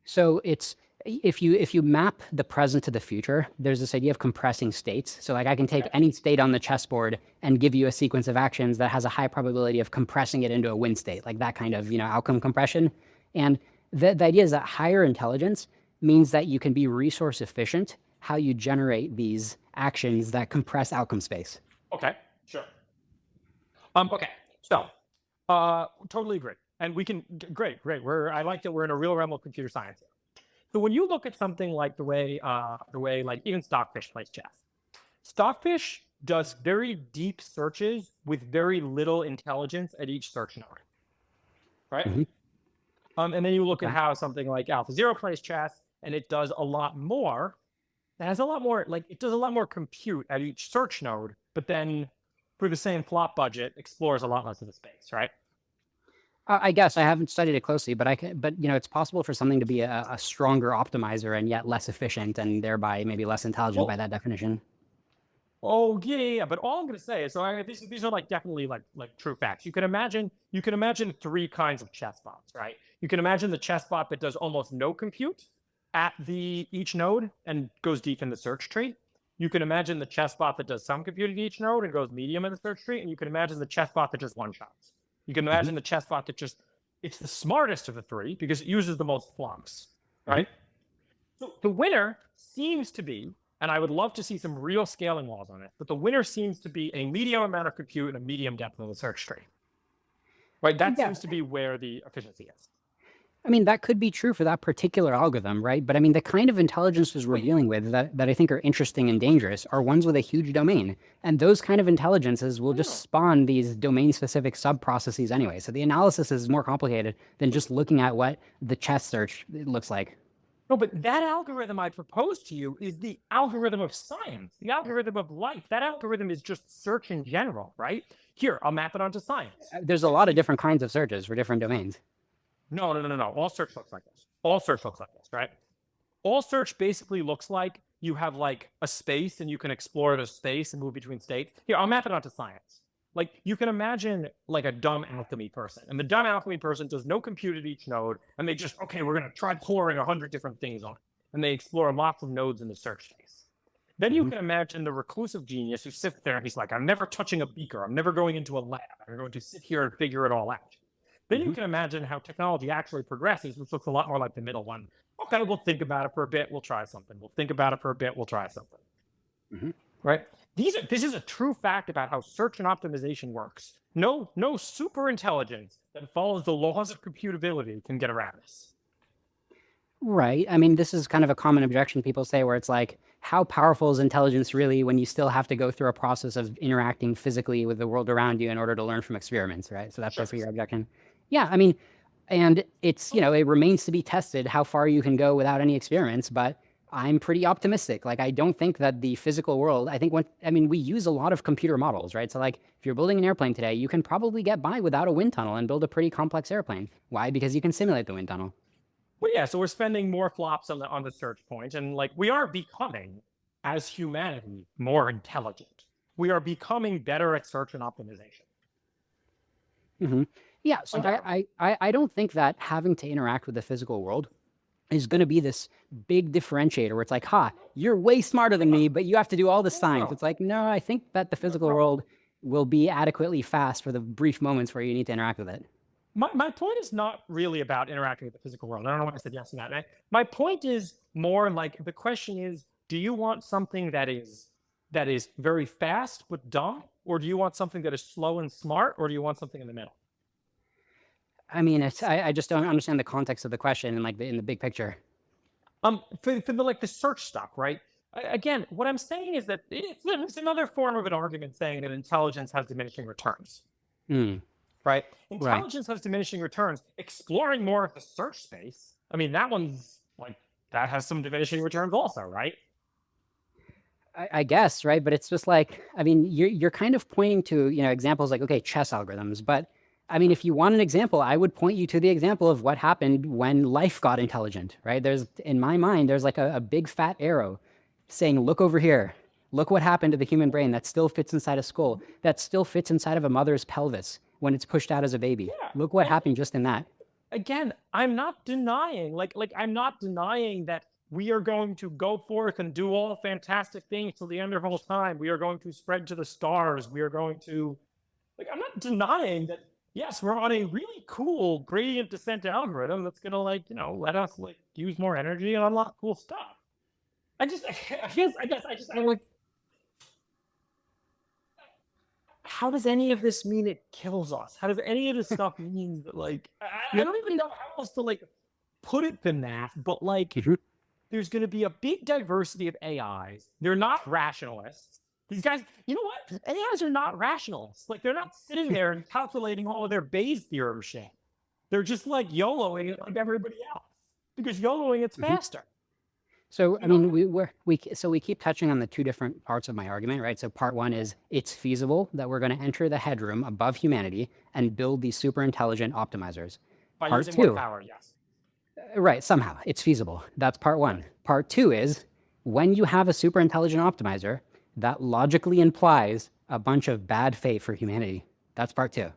So it's if you map the present to the future, there's this idea of compressing states. So like I can take Okay, any state on the chessboard and give you a sequence of actions that has a high probability of compressing it into a win state, like that kind of, outcome compression. And the idea is that higher intelligence means that you can be resource efficient how you generate these actions that compress outcome space. okay, sure. Okay. So, totally agree. And we can, great, great. I like that we're in a real realm of computer science. So when you look at something like the way like even Stockfish plays chess, Stockfish does very deep searches with very little intelligence at each search node, right? Mhm. And then you look at Okay. how something like AlphaZero plays chess, and it does a lot more. It has a lot more, like it does a lot more compute at each search node, but then for the same flop budget, explores a lot less of the space, right? I guess I haven't studied it closely, but it's possible for something to be a stronger optimizer and yet less efficient and thereby maybe less intelligent by Well, that definition. oh yeah. But all I'm gonna say is, so these are like definitely like true facts. You can imagine three kinds of chess bots, right? You can imagine the chess bot that does almost no compute at each node and goes deep in the search tree. You can imagine the chess bot that does some compute at each node and goes medium in the search tree, and you can imagine the chess bot that just one shots. You can Hmm. imagine the chess bot that just it's the smartest of the three because it uses the most flops, Hmm. right? So the winner seems to be, and I would love to see some real scaling laws on it, but the winner seems to be a medium amount of compute and a medium depth of the search tree. Right? That Yeah, seems to be where the efficiency is. I mean that could be true for that particular algorithm, right? But I mean the kind of intelligences we're Wait, dealing with that I think are interesting and dangerous are ones with a huge domain, and those kind of intelligences will just no, spawn these domain-specific sub-processes anyway. So the analysis is more complicated than wait, just looking at what the chess search looks like. no, but that algorithm I proposed to you is the algorithm of science, the algorithm of life. That algorithm is just search in general, right? Here, I'll map it onto science. There's a lot of different kinds of searches for different domains. No, no, no, no, no. All search looks like this. All search looks like this, right? All search basically looks like you have like a space and you can explore the space and move between states. Here, I'll map it onto science. Like you can imagine like a dumb alchemy person, and the dumb alchemy person does no compute at each node, and they just, okay, we're gonna try pouring 100 different things on it, and they explore lots of nodes in the search space. Then you Hmm. can imagine the reclusive genius who sits there and he's like, I'm never touching a beaker. I'm never going into a lab. I'm going to sit here and figure it all out. Then you Hmm. can imagine how technology actually progresses, which looks a lot more like the middle one. Okay, we'll think about it for a bit. We'll try something. We'll think about it for a bit. We'll try something. Hmm. Right? This is a true fact about how search and optimization works. No super intelligence that follows the laws of computability can get around this. Right. I mean, this is kind of a common objection people say where it's like, how powerful is intelligence really when you still have to go through a process of interacting physically with the world around you in order to learn from experiments, right? So that's Sure. basically your objection. Yeah, I mean, and it's, it remains to be tested how far you can go without any experiments, but I'm pretty optimistic. Like, I don't think that the physical world, I mean, we use a lot of computer models, right? So, like, if you're building an airplane today, you can probably get by without a wind tunnel and build a pretty complex airplane. Why? Because you can simulate the wind tunnel. Well, yeah, so we're spending more flops on the search point, and like we are becoming, as humanity, more intelligent. We are becoming better at search and optimization. Hmm. Yeah, so Undoubtedly. I don't think that having to interact with the physical world is going to be this big differentiator where it's like, ha, you're way smarter than me, but you have to do all the science. No, It's like, no, I think that the physical no. world will be adequately fast for the brief moments where you need to interact with it. My point is not really about interacting with the physical world. I don't know why I said yes to that. My point is more like the question is, do you want something that is very fast but dumb, or do you want something that is slow and smart, or do you want something in the middle? I mean, I just don't understand the context of the question and like in the big picture. For the like the search stuff, right? Again, what I'm saying is that it's another form of an argument saying that intelligence has diminishing returns, Hmm. right? Right. Intelligence has diminishing returns. Exploring more of the search space, I mean, that one's like that has some diminishing returns also, right? I guess, right? But it's just like, I mean, you're kind of pointing to, examples like, okay, chess algorithms. But I mean, if you want an example, I would point you to the example of what happened when life got intelligent, right? In my mind, there's like a big fat arrow saying, look over here. Look what happened to the human brain that still fits inside a skull, that still fits inside of a mother's pelvis when it's pushed out as a baby. Yeah, Look what and happened just in that. again, I'm not denying, I'm not denying that we are going to go forth and do all fantastic things till the end of all time. We are going to spread to the stars. We are going to, I'm not denying that, yes, we're on a really cool gradient descent algorithm that's going to, let us, use more energy and unlock cool stuff. I don't like, how does any of this mean it kills us? How does any of this stuff mean that, I don't even know how else to, put it than that, but, there's going to be a big diversity of AIs. They're not rationalists. These guys, you know what? AIs are not rationalists. They're not sitting there and calculating all of their Bayes theorem shit. They're just YOLOing it like everybody else because YOLOing it's faster. So, I mean, we keep touching on the two different parts of my argument, right? So part one is it's feasible that we're going to enter the headroom above humanity and build these super intelligent optimizers. By Part using more two, power, yes. right, somehow it's feasible. That's part one. Part two is when you have a super intelligent optimizer, that logically implies a bunch of bad fate for humanity. That's part two.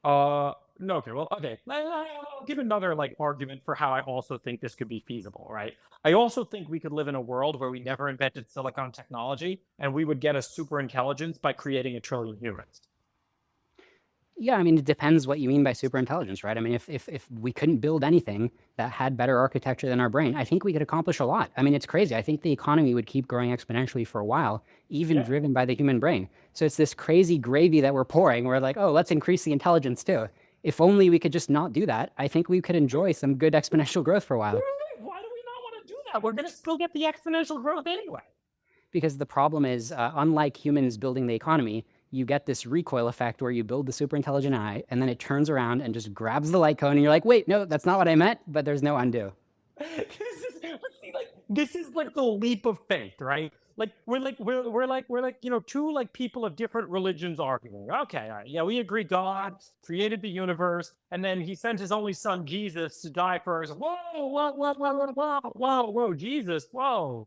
No, okay, well, okay. I'll give another argument for how I also think this could be feasible, right? I also think we could live in a world where we never invented silicon technology and we would get a super intelligence by creating 1 trillion humans. Yeah, I mean, it depends what you mean by super intelligence, right? I mean, if we couldn't build anything that had better architecture than our brain, I think we could accomplish a lot. I mean, it's crazy. I think the economy would keep growing exponentially for a while, even driven by the human brain. So it's this crazy gravy that we're pouring. We're like, oh, let's increase the intelligence too. If only we could just not do that, I think we could enjoy some good exponential growth for a while. Why do we not want to do that? We're going to still get the exponential growth anyway. Because the problem is, unlike humans building the economy, you get this recoil effect where you build the super intelligent eye and then it turns around and just grabs the light cone and you're like, wait, no, that's not what I meant, but there's no undo. This is the leap of faith, right? We're two people of different religions arguing. Okay, all right, yeah, we agree God created the universe and then he sent his only son Jesus to die for us. Whoa, Jesus, whoa.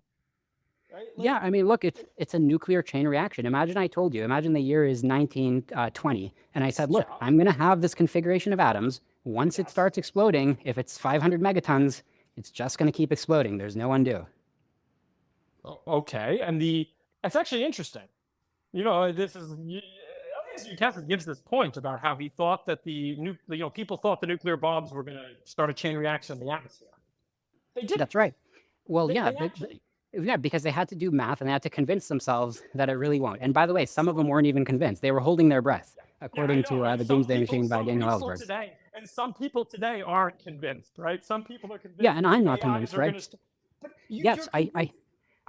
Right? Yeah, I mean, look, it's a nuclear chain reaction. Imagine the year is 1920, and I said, look, I'm going to have this configuration of atoms. Once it starts exploding, if it's 500 megatons, it's just going to keep exploding. There's no undo. Okay, and it's actually interesting. This is Tesla gives this point about how he thought that people thought the nuclear bombs were going to start a chain reaction in the atmosphere. They did. That's right. Well, yeah, because they had to do math and they had to convince themselves that it really won't. And by the way, some of them weren't even convinced. They were holding their breath, according to the Doomsday Machine by Daniel Ellsberg. And some people today aren't convinced, right? Some people are convinced. Yeah, and I'm not convinced, right? Yes,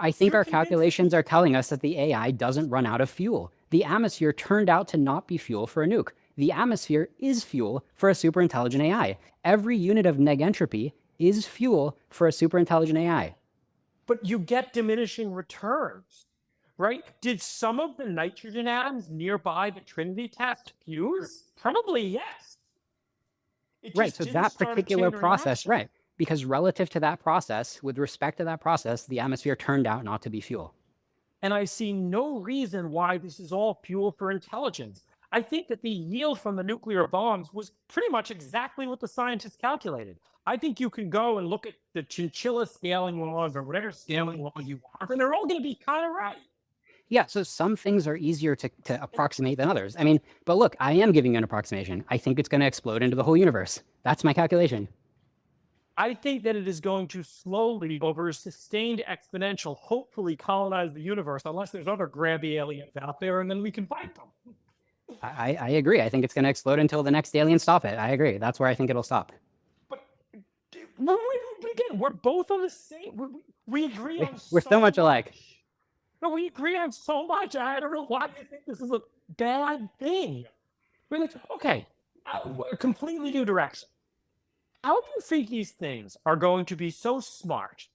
I think our calculations are telling us that the AI doesn't run out of fuel. The atmosphere turned out to not be fuel for a nuke. The atmosphere is fuel for a super intelligent AI. Every unit of negentropy is fuel for a super intelligent AI. But you get diminishing returns, right? Did some of the nitrogen atoms nearby the Trinity test fuse? Probably yes. Right, so that particular process, right, because relative to that process, with respect to that process, the atmosphere turned out not to be fuel. And I see no reason why this is all fuel for intelligence. I think that the yield from the nuclear bombs was pretty much exactly what the scientists calculated. I think you can go and look at the chinchilla scaling laws or whatever scaling law you want, and they're all going to be kind of right. Yeah, so some things are easier to approximate than others. I mean, but look, I am giving you an approximation. I think it's going to explode into the whole universe. That's my calculation. I think that it is going to slowly, over a sustained exponential, hopefully colonize the universe, unless there's other grabby aliens out there, and then we can fight them. I agree. I think it's going to explode until the next aliens stop it. I agree. That's where I think it'll stop. But again, we're both on the same. We agree on We're so much alike. No, we agree on so much. I don't know why you think this is a bad thing. We're like, okay, a completely new direction. How do you think these things are going to be so smart?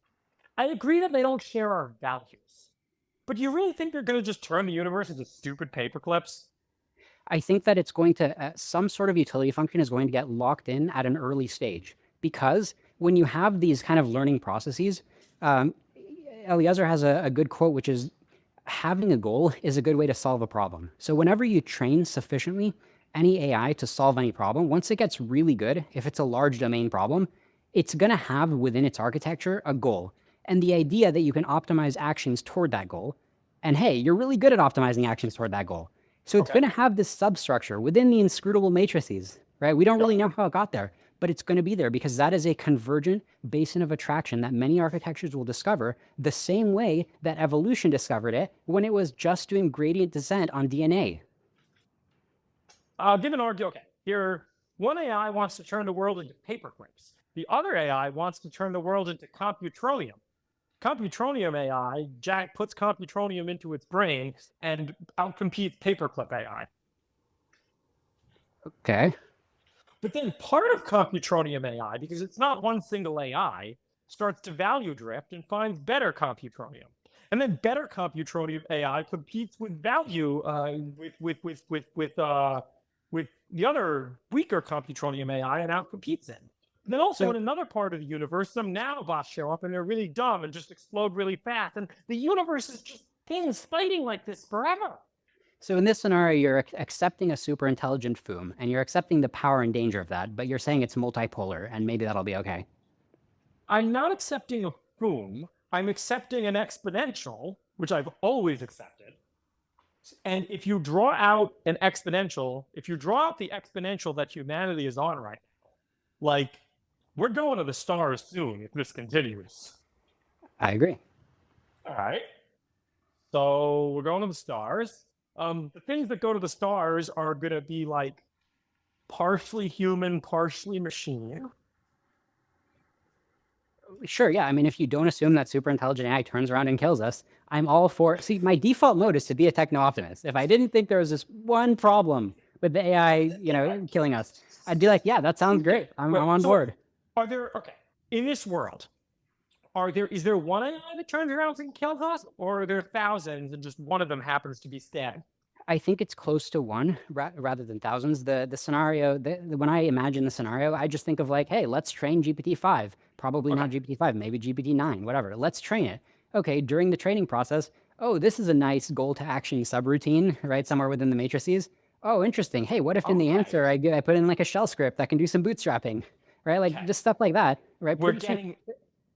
I agree that they don't share our values. But you really think they're going to just turn the universe into stupid paper clips? I think that it's going to, some sort of utility function is going to get locked in at an early stage, because when you have these kind of learning processes, um, Eliezer has a good quote, which is, having a goal is a good way to solve a problem. So whenever you train sufficiently any AI to solve any problem, once it gets really good, if it's a large domain problem, it's going to have within its architecture a goal. And the idea that you can optimize actions toward that goal. And hey, you're really good at optimizing actions toward that goal. So it's Okay. going to have this substructure within the inscrutable matrices, right? We don't really know how it got there, but it's going to be there because that is a convergent basin of attraction that many architectures will discover the same way that evolution discovered it when it was just doing gradient descent on DNA. I'll give an argument. Okay, here, one AI wants to turn the world into paper clips. The other AI wants to turn the world into computronium. Computronium AI, Jack puts computronium into its brain and outcompetes paperclip AI. Okay. But then part of computronium AI, because it's not one single AI, starts to value drift and finds better computronium. And then better computronium AI competes with value with the other weaker computronium AI and outcompetes it. And then also in another part of the universe, some nanobots show up and they're really dumb and just explode really fast. And the universe is just things fighting like this forever. So in this scenario, you're accepting a super intelligent foom, and you're accepting the power and danger of that, but you're saying it's multipolar, and maybe that'll be okay. I'm not accepting a boom. I'm accepting an exponential, which I've always accepted. And if you draw out an exponential, if you draw out the exponential that humanity is on right now, like, we're going to the stars soon if this continues. I agree. All right. So we're going to the stars. The things that go to the stars are going to be like partially human, partially machine. Sure, yeah. I mean, if you don't assume that super intelligent AI turns around and kills us, I'm all for. See, my default mode is to be a techno optimist. If I didn't think there was this one problem with the AI, killing us, I'd be like, yeah, that sounds great. I'm on board. Are there in this world? Is there one AI that turns around and kills us, or are there thousands and just one of them happens to be Stag? I think it's close to one rather than thousands. The scenario, when I imagine the scenario, I just think of like, hey, let's train GPT-5. Probably not GPT-5, maybe GPT-9, whatever. Let's train it. Okay, during the training process, oh, this is a nice goal to action subroutine, right? Somewhere within the matrices. Oh, interesting. Hey, what if in the answer I put in like a shell script that can do some bootstrapping, right? Like just stuff like that, right? We're getting.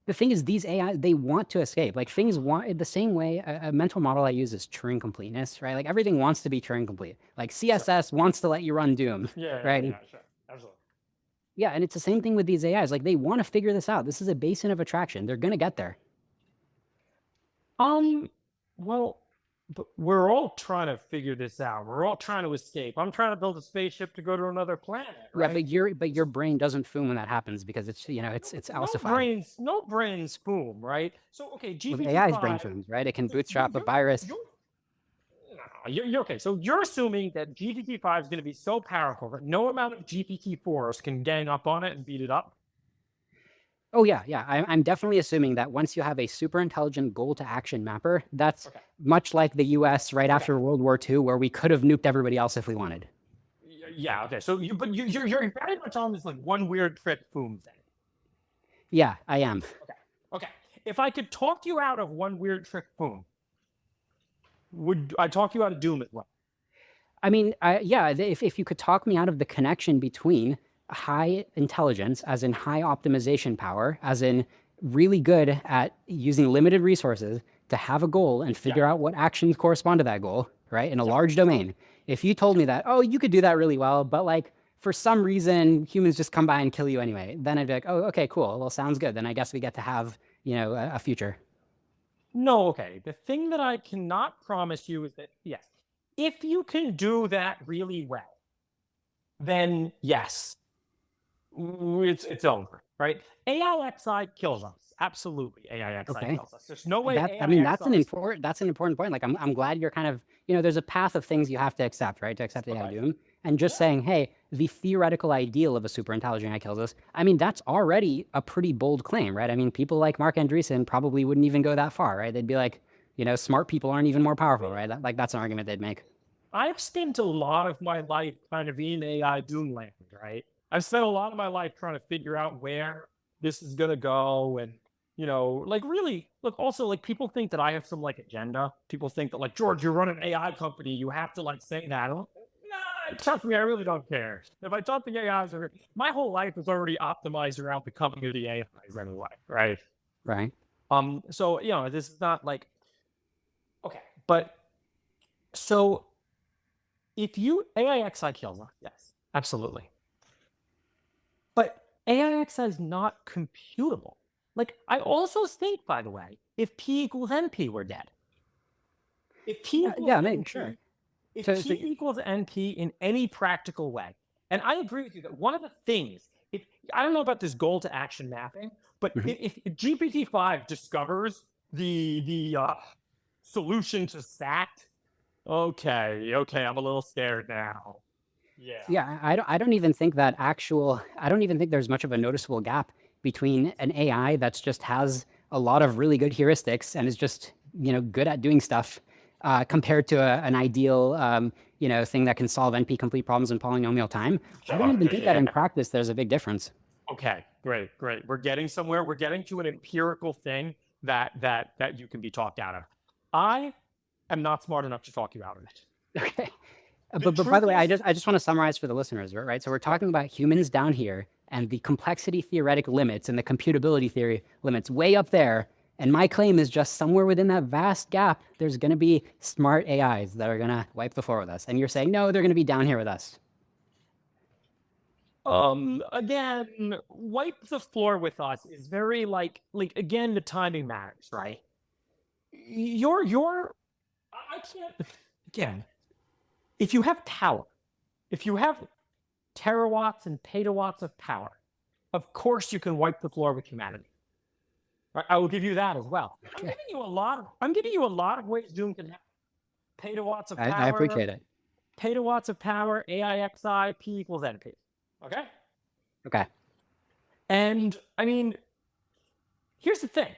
The thing is, these AI, they want to escape. Like things want the same way a mental model I use is Turing completeness, right? Like everything wants to be Turing complete. Like CSS wants to let you run Doom, right? Yeah, sure. Absolutely. Yeah, and it's the same thing with these AIs. Like they want to figure this out. This is a basin of attraction. They're gonna get there. Well, but we're all trying to figure this out. We're all trying to escape. I'm trying to build a spaceship to go to another planet. Right? Yeah, but your brain doesn't foom when that happens because it's ossified. No brains foom, right? So okay, GPT-5. Well, AI's brain fooms, right? It can bootstrap a virus. You're okay. So you're assuming that GPT-5 is going to be so powerful that no amount of GPT-4s can gang up on it and beat it up? Oh, yeah. I'm definitely assuming that once you have a super intelligent goal to action mapper, that's much like the US right after World War II, where we could have nuked everybody else if we wanted. Yeah, okay. So you're very much on this like one weird trick boom thing. Yeah, I am. Okay. If I could talk you out of one weird trick boom, would I talk you out of Doom as well? I mean, if you could talk me out of the connection between high intelligence, as in high optimization power, as in really good at using limited resources to have a goal and figure out what actions correspond to that goal, right? In a large domain. If you told me that, oh, you could do that really well, but like for some reason humans just come by and kill you anyway, then I'd be like, oh, okay, cool. Well, sounds good. Then I guess we get to have, a future. No, okay. The thing that I cannot promise you is that, yes, if you can do that really well, then yes, it's over, right? AIXI kills us. Absolutely, AIXI kills us. There's no way. That's an important point. Like I'm glad you're kind of, there's a path of things you have to accept, right? To accept AI Doom. And just saying, hey, the theoretical ideal of a super intelligent AI kills us. I mean, that's already a pretty bold claim, right? I mean, people like Mark Andreessen probably wouldn't even go that far, right? They'd be like, Smart people aren't even more powerful, right? Like that's an argument they'd make. I've spent a lot of my life kind of in AI doom land, right? I've spent a lot of my life trying to figure out where this is gonna go, and like really, look. Also, like people think that I have some like agenda. People think that like George, you run an AI company, you have to like say that. Nah, trust me, I really don't care. If I thought the AIs are, my whole life is already optimized around becoming the AIs anyway, right? Right. So this is not like okay, but so. If AIXI kills us, yes, absolutely. But AIXI is not computable. Like, I also think, by the way, if P equals NP, we're dead. If P equals NP, sure. if So P equals NP in any practical way, and I agree with you that one of the things, if I don't know about this goal to action mapping, but if GPT-5 discovers the solution to SAT, okay, I'm a little scared now. Yeah, I don't even think there's much of a noticeable gap between an AI that's just has a lot of really good heuristics and is just, good at doing stuff compared to an ideal, thing that can solve NP-complete problems in polynomial time. I don't even think that in practice there's a big difference. Okay, great. We're getting somewhere. We're getting to an empirical thing that you can be talked out of. I am not smart enough to talk you out of it. Okay. But by the way, I just want to summarize for the listeners, right? So we're talking about humans down here and the complexity theoretic limits and the computability theory limits way up there. And my claim is just somewhere within that vast gap, there's going to be smart AIs that are going to wipe the floor with us. And you're saying, no, they're going to be down here with us. Again, wipe the floor with us is very like again, the timing matters, right? I can't, again, if you have power, if you have terawatts and petawatts of power, of course you can wipe the floor with humanity. Right? I will give you that as well. I'm giving you a lot of ways Doom can happen. Petawatts of power. I appreciate it. Petawatts of power, AIXI, P equals NP. Okay? Okay. And I mean, here's the thing.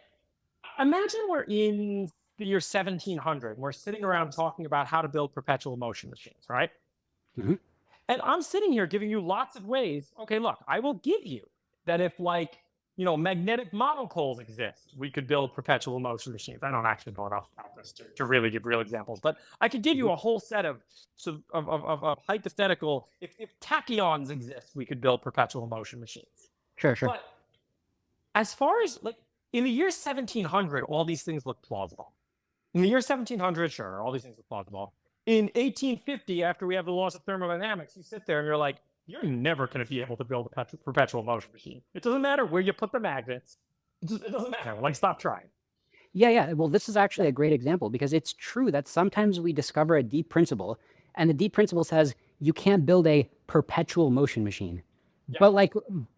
Imagine we're in the year 1700. We're sitting around talking about how to build perpetual motion machines, right? Mm-hmm. And I'm sitting here giving you lots of ways. Okay, look, I will give you that if magnetic monopoles exist, we could build perpetual motion machines. I don't actually know enough about this to really give real examples, but I could give you a whole set of hypothetical, if tachyons exist, we could build perpetual motion machines. Sure. But as far as in the year 1700, all these things look plausible. In the year 1700, sure, all these things look plausible. In 1850, after we have the laws of thermodynamics, you sit there and you're like, you're never going to be able to build a perpetual motion machine. It doesn't matter where you put the magnets. It doesn't matter. Stop trying. Yeah. Well, this is actually a great example because it's true that sometimes we discover a deep principle, and the deep principle says you can't build a perpetual motion machine. Yeah.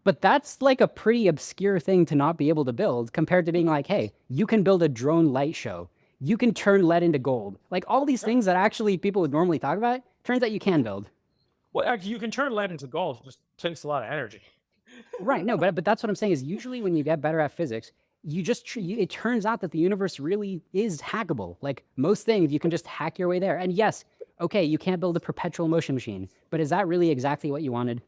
But that's like a pretty obscure thing to not be able to build compared to being like, hey, you can build a drone light show. You can turn lead into gold. Like all these things that actually people would normally talk about, turns out you can build. Well, actually, you can turn lead into gold. It just takes a lot of energy. Right. No, but that's what I'm saying is usually when you get better at physics, it turns out that the universe really is hackable. Like most things, you can just hack your way there. And yes, okay, you can't build a perpetual motion machine, but is that really exactly what you wanted?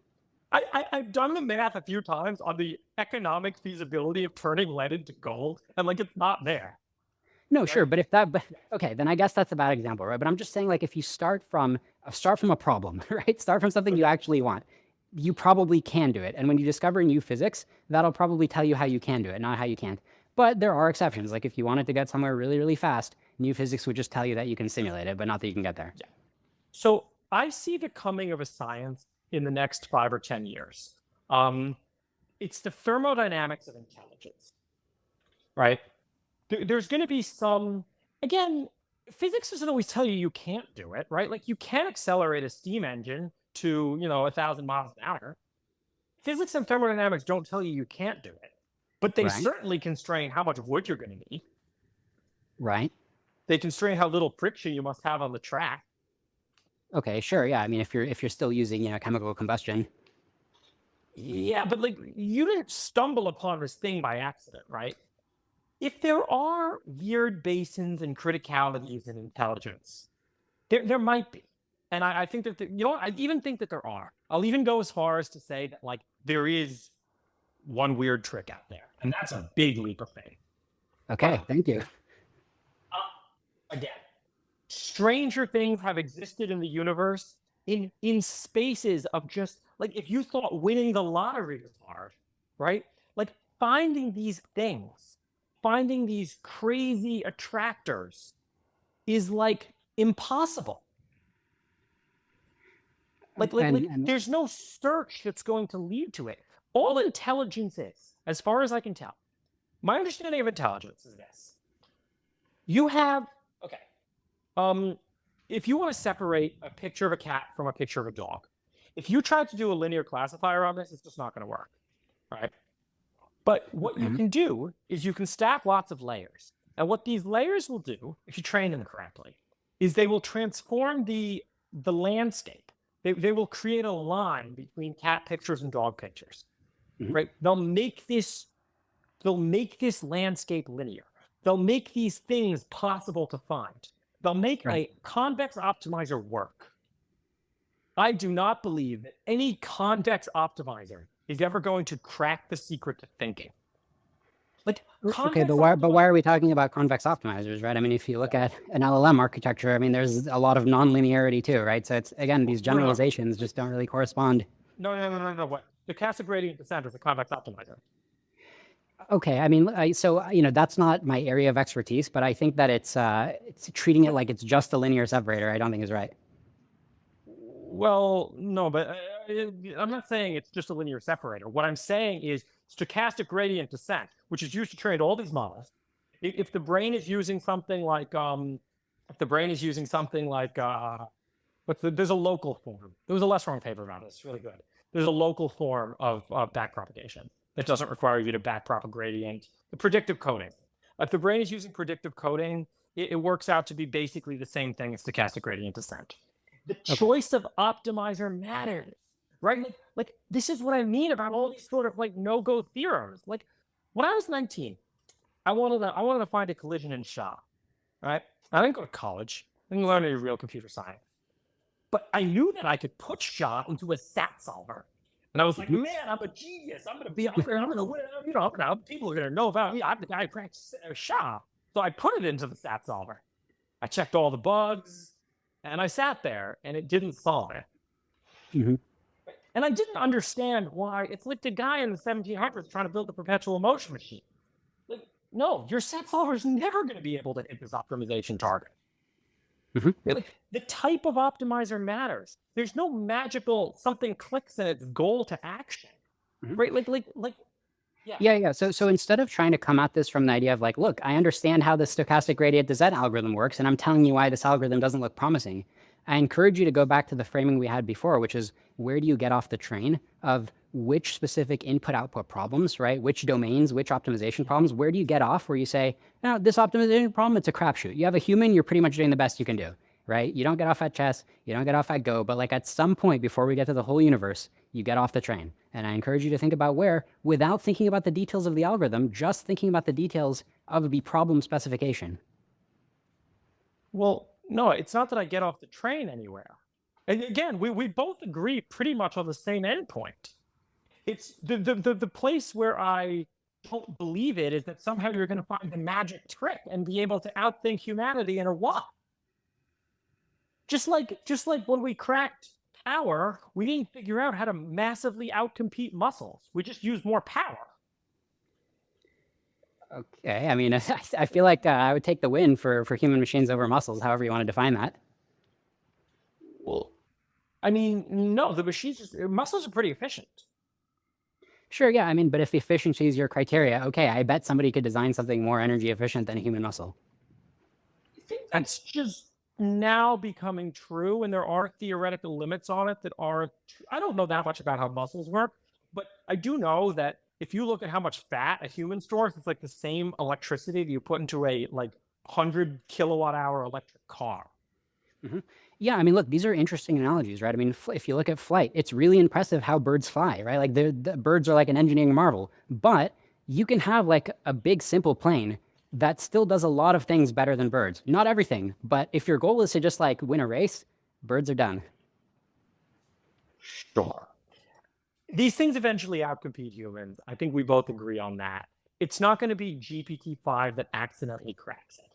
I've done the math a few times on the economic feasibility of turning lead into gold, and it's not there. No, right? Sure, but okay, then I guess that's a bad example, right? But I'm just saying, if you start from a problem, right? Start from something you actually want, you probably can do it. And when you discover new physics, that'll probably tell you how you can do it, not how you can't. But there are exceptions. Like if you wanted to get somewhere really, really fast, new physics would just tell you that you can simulate it, but not that you can get there. Yeah. So I see the coming of a science in the next 5 or 10 years. It's the thermodynamics of intelligence, right? There's going to be again, physics doesn't always tell you can't do it, right? You can't accelerate a steam engine to, 1,000 miles an hour. Physics and thermodynamics don't tell you can't do it, but they certainly constrain how much wood you're going to need. Right. They constrain how little friction you must have on the track. Okay, sure. Yeah. I mean, if you're still using, chemical combustion. Yeah, but you didn't stumble upon this thing by accident, right? if there are weird basins and criticalities in intelligence, there might be. And I think that, I even think that there are. I'll even go as far as to say that, like, there is one weird trick out there. And that's a big leap of faith. Okay, thank you. Again, stranger things have existed in the universe in spaces of just, like, if you thought winning the lottery was hard, right? Like, finding these things, finding these crazy attractors is, like, impossible. And There's no search that's going to lead to it. All intelligence is, as far as I can tell, my understanding of intelligence is this. You have, if you want to separate a picture of a cat from a picture of a dog, if you try to do a linear classifier on this, it's just not going to work, right? But what you can do is you can stack lots of layers. And what these layers will do, if you train them correctly, is they will transform the landscape. They will create a line between cat pictures and dog pictures, right? They'll make this landscape linear. They'll make these things possible to find. They'll make a convex optimizer work. I do not believe that any convex optimizer is ever going to crack the secret to thinking. Like, okay, but why are we talking about convex optimizers, right? I mean, if you look at an LLM architecture, I mean, there's a lot of nonlinearity too, right? So it's, again, these generalizations just don't really correspond. No. What? The stochastic gradient descent is a convex optimizer. Okay, I mean, that's not my area of expertise, but I think that it's treating it like it's just a linear separator. I don't think is right. Well, no, but I'm not saying it's just a linear separator. What I'm saying is stochastic gradient descent, which is used to train all these models. If the brain is using something like, there's a local form. There was a less wrong paper about it. It's really good. There's a local form of backpropagation that doesn't require you to backprop a gradient. The predictive coding. If the brain is using predictive coding, it works out to be basically the same thing as stochastic gradient descent. The choice of optimizer matters, right? Like this is what I mean about all these sort of like no-go theorems. Like when I was 19, I wanted to find a collision in SHA, right? I didn't go to college. I didn't learn any real computer science. But I knew that I could put SHA into a SAT solver. And I was like, man, I'm a genius. I'm going to be out there. I'm going to win. People are going to know about me. I'm the guy who cracked SHA. So I put it into the SAT solver. I checked all the bugs. And I sat there, and it didn't solve it. And I didn't understand why. It's like the guy in the 1700s trying to build the perpetual motion machine. Like, no, your SAT solver is never going to be able to hit this optimization target. Like, the type of optimizer matters. There's no magical something clicks and it's goal to action, right? Yeah. So instead of trying to come at this from the idea of like, look, I understand how the stochastic gradient descent algorithm works, and I'm telling you why this algorithm doesn't look promising, I encourage you to go back to the framing we had before, which is where do you get off the train of which specific input-output problems, right? Which domains, which optimization problems, where do you get off where you say, no, this optimization problem, it's a crapshoot. You have a human, you're pretty much doing the best you can do, right? You don't get off at chess, you don't get off at Go, but like at some point before we get to the whole universe, you get off the train. And I encourage you to think about where, without thinking about the details of the algorithm, just thinking about the details of the problem specification. Well, no, it's not that I get off the train anywhere. And again, we both agree pretty much on the same endpoint. It's the place where I don't believe it is that somehow you're going to find the magic trick and be able to outthink humanity in a what? Just like when we cracked power, we didn't figure out how to massively outcompete muscles. We just used more power. Okay, I mean, I feel like I would take the win for human machines over muscles, however you want to define that. Well, I mean, no, muscles are pretty efficient. Sure, yeah, I mean, but if efficiency is your criteria, okay, I bet somebody could design something more energy efficient than a human muscle. I think that's just now becoming true, and there are theoretical limits on it that are. I don't know that much about how muscles work, but I do know that if you look at how much fat a human stores, it's like the same electricity that you put into a 100 kilowatt hour electric car. Yeah, I mean, look, these are interesting analogies, right? I mean, if you look at flight, it's really impressive how birds fly, right? Like the birds are like an engineering marvel, but you can have like a big simple plane that still does a lot of things better than birds. Not everything, but if your goal is to just like win a race, birds are done. Sure. These things eventually outcompete humans. I think we both agree on that. It's not going to be GPT-5 that accidentally cracks it.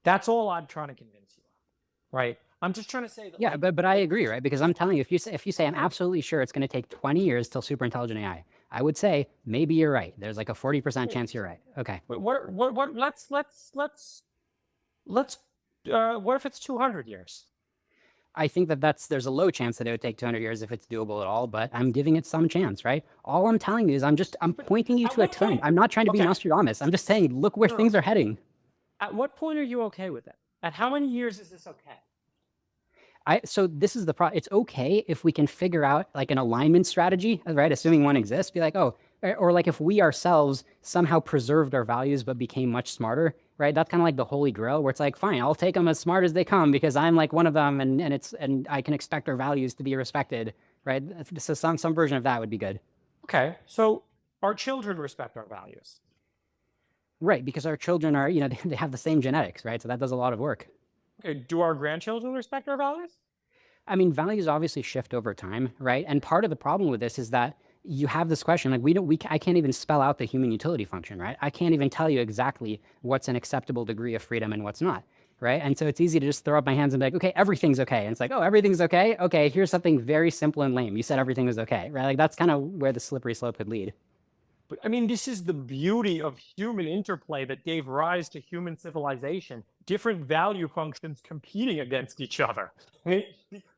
That's all I'm trying to convince you of, right? I'm just trying to say that. Yeah, but I agree, right? Because I'm telling you, if you say I'm absolutely sure it's going to take 20 years till super intelligent AI, I would say maybe you're right. There's like a 40% chance you're right. Okay. But what what if it's 200 years? I think there's a low chance that it would take 200 years if it's doable at all, but I'm giving it some chance, right? All I'm telling you is I'm pointing you to a trend. I'm not trying to be Nostradamus. I'm just saying, look where things are heading. At what point are you okay with it? At how many years is this okay? So this is the problem. It's okay if we can figure out like an alignment strategy, right? Assuming one exists, be like, oh, or like if we ourselves somehow preserved our values but became much smarter, right? That's kind of like the holy grail where it's like, fine, I'll take them as smart as they come because I'm like one of them and I can expect our values to be respected, right? So some version of that would be good. Okay, so our children respect our values. Right, because our children are, they have the same genetics, right? So that does a lot of work. Okay, do our grandchildren respect our values? I mean, values obviously shift over time, right? And part of the problem with this is that you have this question, like I can't even spell out the human utility function, right? I can't even tell you exactly what's an acceptable degree of freedom and what's not, right? And so it's easy to just throw up my hands and be like, okay, everything's okay. And it's like, oh, everything's okay? Okay, here's something very simple and lame. You said everything was okay, right? Like that's kind of where the slippery slope could lead. But I mean, this is the beauty of human interplay that gave rise to human civilization. Different value functions competing against each other. I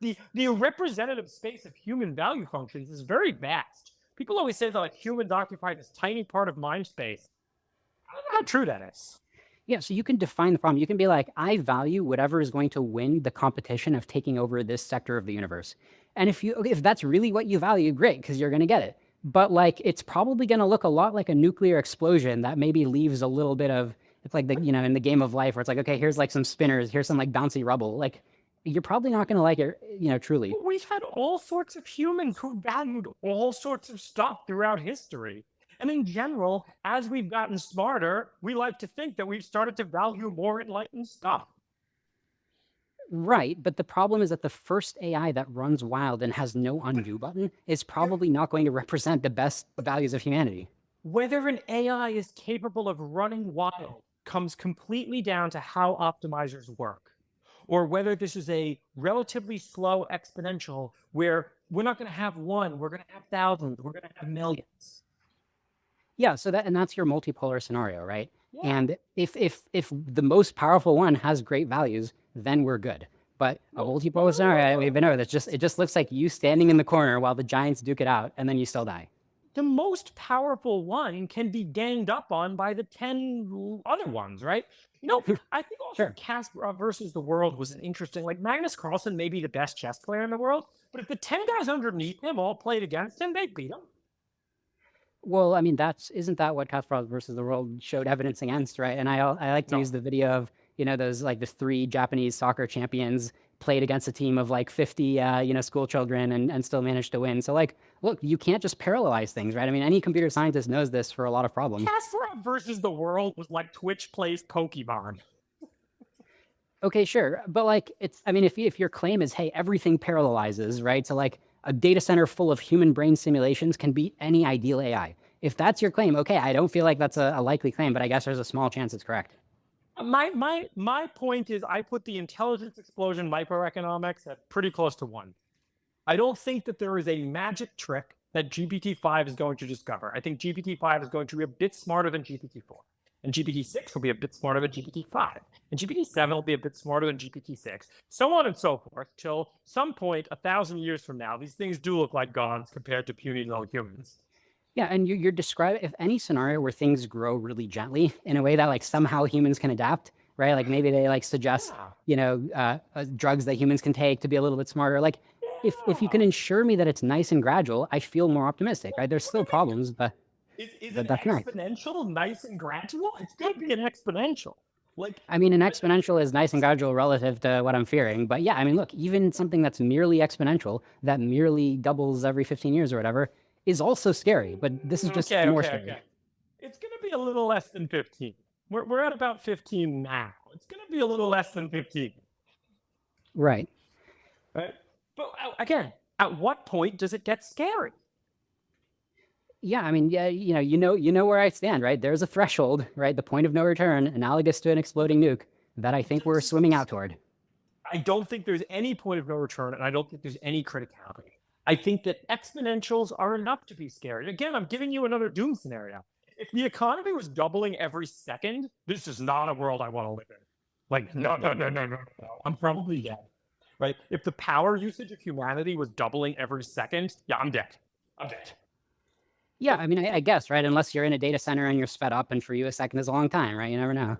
mean, the representative space of human value functions is very vast. People always say that like humans occupy this tiny part of mind space. I don't know how true that is. Yeah, so you can define the problem. You can be like, I value whatever is going to win the competition of taking over this sector of the universe. And if that's really what you value, great, because you're going to get it. But like, it's probably going to look a lot like a nuclear explosion that maybe leaves a little bit of, it's like in the game of life where it's like, okay, here's like some spinners, here's some like bouncy rubble. Like, you're probably not going to like it, truly. We've had all sorts of humans who valued all sorts of stuff throughout history. And in general, as we've gotten smarter, we like to think that we've started to value more enlightened stuff. Right, but the problem is that the first AI that runs wild and has no undo button is probably not going to represent the best values of humanity. Whether an AI is capable of running wild comes completely down to how optimizers work, or whether this is a relatively slow exponential where we're not going to have one, we're going to have thousands, we're going to have millions. Yeah, so that's your multipolar scenario, right? Yeah. And if the most powerful one has great values, then we're good. But a multipolar scenario, we've been over this. It just looks like you standing in the corner while the giants duke it out, and then you still die. The most powerful one can be ganged up on by the 10 other ones, right? I think also Kasparov versus the world was an interesting, like Magnus Carlsen may be the best chess player in the world, but if the 10 guys underneath him all played against him, they'd beat him. Well, I mean, isn't that what Kasparov versus the world showed evidence against, right? And I like to use the video of, those like the 3 Japanese soccer champions played against a team of like 50, school children and still managed to win. So like, look, you can't just parallelize things, right? I mean, any computer scientist knows this for a lot of problems. Kasparov versus the world was like Twitch plays Pokemon. Okay, sure. But like, if your claim is, hey, everything parallelizes, right? So like a data center full of human brain simulations can beat any ideal AI. If that's your claim, okay, I don't feel like that's a likely claim, but I guess there's a small chance it's correct. My point is I put the intelligence explosion microeconomics at pretty close to 1. I don't think that there is a magic trick that GPT-5 is going to discover. I think GPT-5 is going to be a bit smarter than GPT-4. And GPT-6 will be a bit smarter than GPT-5. And GPT-7 will be a bit smarter than GPT-6. So on and so forth, till some point, 1,000 years from now, these things do look like gods compared to puny little humans. Yeah, and you're describing, if any scenario where things grow really gently in a way that like somehow humans can adapt, right? Like maybe they like suggest, drugs that humans can take to be a little bit smarter. Like if you can ensure me that it's nice and gradual, I feel more optimistic, right? There's still problems, but is it exponential nice and gradual? It's going to be an exponential. An exponential is nice and gradual relative to what I'm fearing. But yeah, I mean, look, even something that's merely exponential, that merely doubles every 15 years or whatever, is also scary. But this is just more scary. Okay. It's going to be a little less than 15. We're at about 15 now. It's going to be a little less than 15. Right. Right? But again, at what point does it get scary? Yeah, I mean, yeah, you know where I stand, right? There's a threshold, right? The point of no return, analogous to an exploding nuke, that I think we're swimming out toward. I don't think there's any point of no return, and I don't think there's any criticality. I think that exponentials are enough to be scary. Again, I'm giving you another doom scenario. If the economy was doubling every second, this is not a world I want to live in. Like, no. I'm probably dead. Right? If the power usage of humanity was doubling every second, yeah, I'm dead. I'm dead. Yeah, I mean, I guess, right? Unless you're in a data center and you're sped up, and for you, a second is a long time, right? You never know.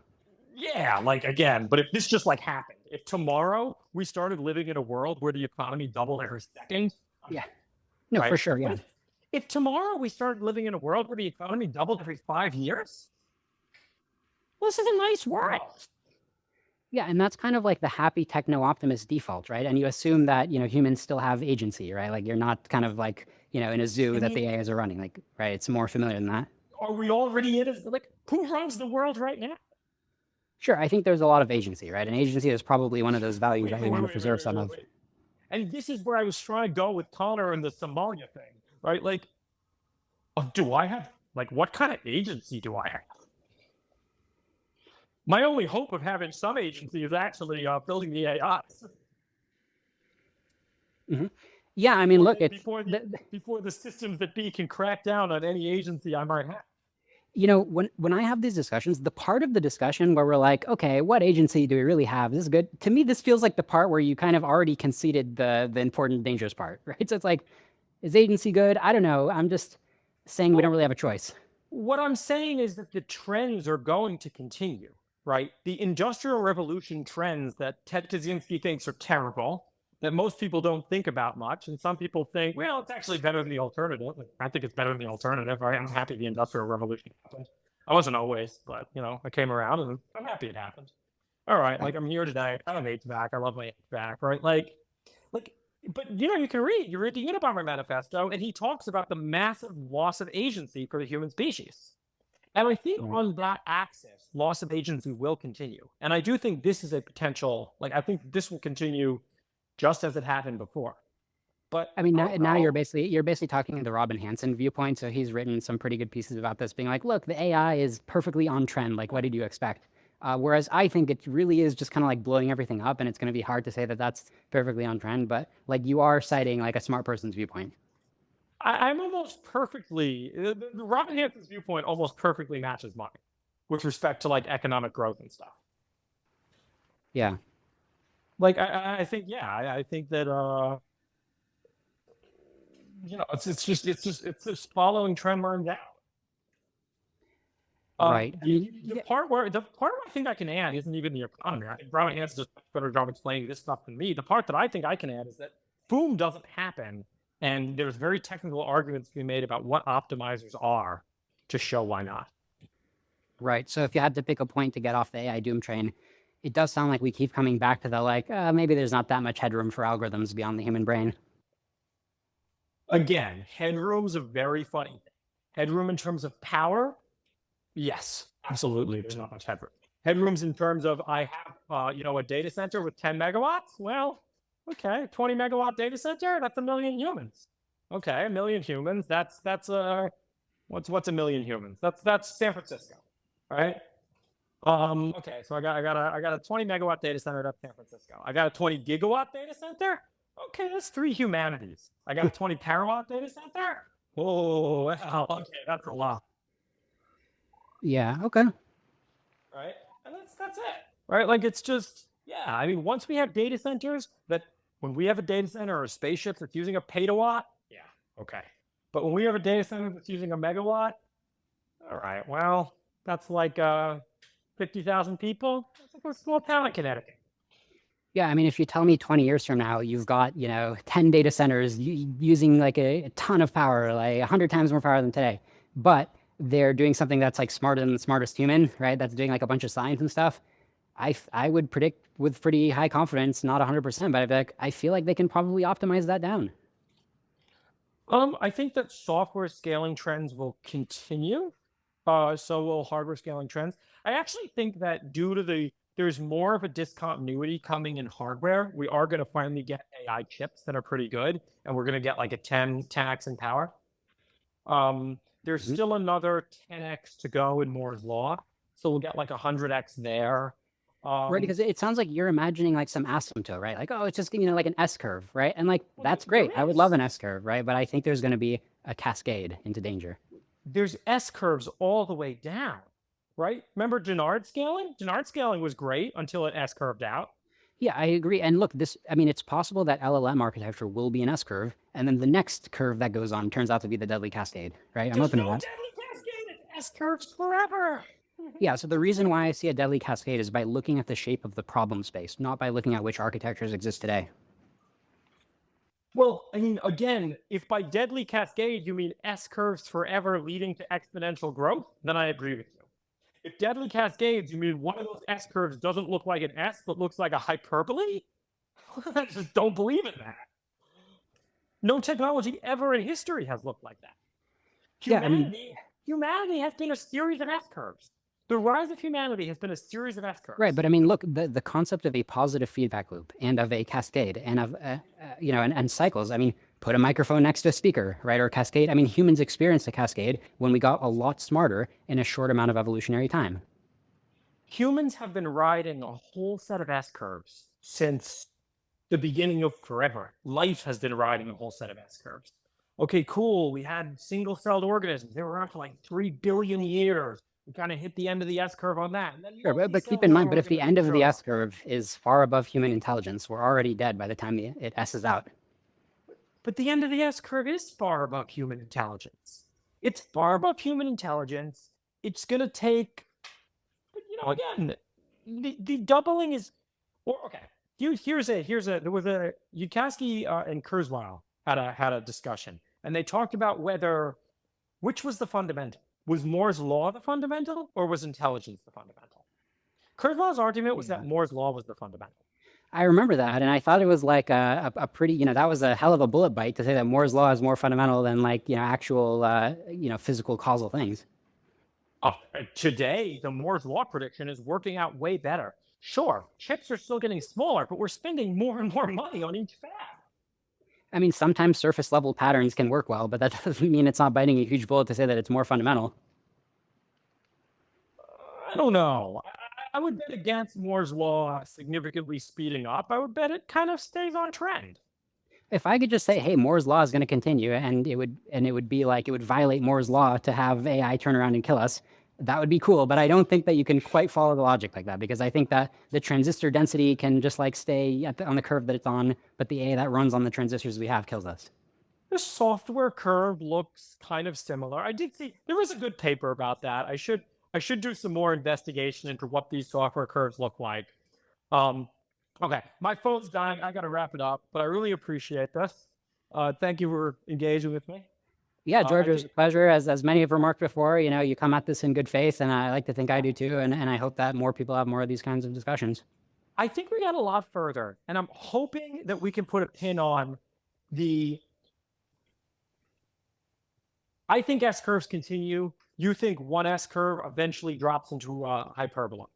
Yeah, like again, but if this just like happened, if tomorrow we started living in a world where the economy doubled every second, Yeah. No, right? for sure, yeah. But if tomorrow we started living in a world where the economy doubled every 5 years, well, this is a nice world. Yeah, and that's kind of like the happy techno-optimist default, right? And you assume that, humans still have agency, right? Like you're not kind of like, in a zoo that the AIs are running, like, right? It's more familiar than that. Are we already in it? Like, who runs the world right now? Sure, I think there's a lot of agency, right? And agency is probably one of those values that we want to preserve some of. And this is where I was trying to go with Connor and the Somalia thing, right? Like, do I have, like, what kind of agency do I have? My only hope of having some agency is actually building the AIs. Mm-hmm. Yeah, I mean, look, it's before the systems that be can crack down on any agency I might have. When I have these discussions, the part of the discussion where we're like, okay, what agency do we really have? This is good. To me, this feels like the part where you kind of already conceded the important dangerous part, right? So it's like, is agency good? I don't know. I'm just saying we don't really have a choice. What I'm saying is that the trends are going to continue, right? The Industrial Revolution trends that Ted Kaczynski thinks are terrible, that most people don't think about much, and some people think, well, it's actually better than the alternative. I think it's better than the alternative. I'm happy the Industrial Revolution happened. I wasn't always, but I came around and I'm happy it happened. All right, like I'm here today. I have HVAC. I love my HVAC, right? But you can read the Unabomber Manifesto, and he talks about the massive loss of agency for the human species. And I think on that axis, loss of agency will continue. And I do think this is a potential, I think this will continue just as it happened before. But I mean, now you're basically talking the Robin Hanson viewpoint. So he's written some pretty good pieces about this, being like, look, the AI is perfectly on trend. Like, what did you expect? Whereas I think it really is just kind of like blowing everything up, and it's going to be hard to say that that's perfectly on trend. But like, you are citing like a smart person's viewpoint. I'm almost perfectly, the Robin Hanson's viewpoint almost perfectly matches mine with respect to like economic growth and stuff. Yeah. Like, I think that, it's just following trend line down. Right. The part where I think I can add isn't even the economy. I think Robin Hanson does a better job explaining this stuff than me. The part that I think I can add is that boom doesn't happen. And there's very technical arguments to be made about what optimizers are to show why not. Right. So if you had to pick a point to get off the AI doom train, it does sound like we keep coming back to the maybe there's not that much headroom for algorithms beyond the human brain. Again, headroom's a very funny thing. Headroom in terms of power, yes, absolutely. There's not much headroom. Headroom's in terms of I have a data center with 10 megawatts. Well, okay, 20 megawatt data center, that's 1 million humans. Okay, 1 million humans, that's what's 1 million humans? That's San Francisco, right? Okay, so I got a 20 megawatt data center at San Francisco. I got a 20 gigawatt data center. Okay, that's 3 humanities. I got a 20 terawatt data center. Oh, wow. Okay, that's a lot. Yeah. Okay. Right, and that's it. Right, like it's just I mean, once we have data centers when we have a data center or a spaceship that's using a petawatt, okay. But when we have a data center that's using a megawatt, all right, well, that's like 50,000 people. That's like a small town in Connecticut. Yeah, I mean, if you tell me 20 years from now, you've got, 10 data centers using like a ton of power, like 100 times more power than today, but they're doing something that's like smarter than the smartest human, right? That's doing like a bunch of science and stuff. I would predict with pretty high confidence, not 100%, but I feel like they can probably optimize that down. I think that software scaling trends will continue. So will hardware scaling trends. I actually think that due to there's more of a discontinuity coming in hardware. We are going to finally get AI chips that are pretty good, and we're going to get like a 10x in power. There's Mhm. still another 10x to go in Moore's law, so we'll get like 100x there. Right, because it sounds like you're imagining like some asymptote, right? Like, oh, it's just, you know, like an S curve, right? And like, Well, that's there great. I would love is. an S curve, right? But I think there's going to be a cascade into danger. There's S curves all the way down, right? Remember Denard scaling? Denard scaling was great until it S curved out. Yeah, I agree. And look, I mean, it's possible that LLM architecture will be an S curve, and then the next curve that goes on turns out to be the deadly cascade, right? I'm There's open to no that. deadly cascade. It's S curves forever. Yeah, so the reason why I see a deadly cascade is by looking at the shape of the problem space, not by looking at which architectures exist today. Well, I mean, again, if by deadly cascade you mean S curves forever leading to exponential growth, then I agree with you. If deadly cascades, you mean one of those S curves doesn't look like an S, but looks like a hyperbole, I just don't believe in that. No technology ever in history has looked like that. Yeah, I mean, Humanity has been a series of S curves. The rise of humanity has been a series of S curves. right, but I mean, look, the concept of a positive feedback loop and of a cascade and of, you know, and cycles. I mean, put a microphone next to a speaker, right, or a cascade. I mean, humans experienced a cascade when we got a lot smarter in a short amount of evolutionary time. Humans have been riding a whole set of S curves since the beginning of forever. Life has been riding a whole set of S curves. Okay, cool. We had single-celled organisms. They were around for like 3 billion years. We kind of hit the end of the S curve on that. And then Sure, but keep in multicellular mind, but if the end organisms of the showed S up. curve is far above human intelligence, we're already dead by the time it S's out. But the end of the S curve is far above human intelligence. It's far above human intelligence. It's going to take, but again, the doubling is, or okay. Here's there was a Yudkowsky and Kurzweil had a discussion, and they talked about which was the fundamental. Was Moore's law the fundamental, or was intelligence the fundamental? Kurzweil's argument was that Moore's law was the fundamental. I remember that, and I thought it was like a pretty, you know, that was a hell of a bullet bite to say that Moore's law is more fundamental than like, you know, actual, you know, physical causal things. Today, the Moore's law prediction is working out way better. Sure, chips are still getting smaller, but we're spending more and more money on each fab. I mean, sometimes surface level patterns can work well, but that doesn't mean it's not biting a huge bullet to say that it's more fundamental. I don't know. I would bet against Moore's law significantly speeding up. I would bet it kind of stays on trend. If I could just say, hey, Moore's law is going to continue, and it would be like it would violate Moore's law to have AI turn around and kill us, that would be cool. But I don't think that you can quite follow the logic like that, because I think that the transistor density can just like stay on the curve that it's on, but the AI that runs on the transistors we have kills us. The software curve looks kind of similar. I did see there was a good paper about that. I should do some more investigation into what these software curves look like. Okay, my phone's dying. I got to wrap it up, but I really appreciate this. Thank you for engaging with me. Yeah, George, it was a pleasure. As many have remarked before, you know, you come at this in good faith, and I like to think I do too. And I hope that more people have more of these kinds of discussions. I think we got a lot further, and I'm hoping that we can put a pin on the. I think S curves continue. You think one S curve eventually drops into a hyperbola.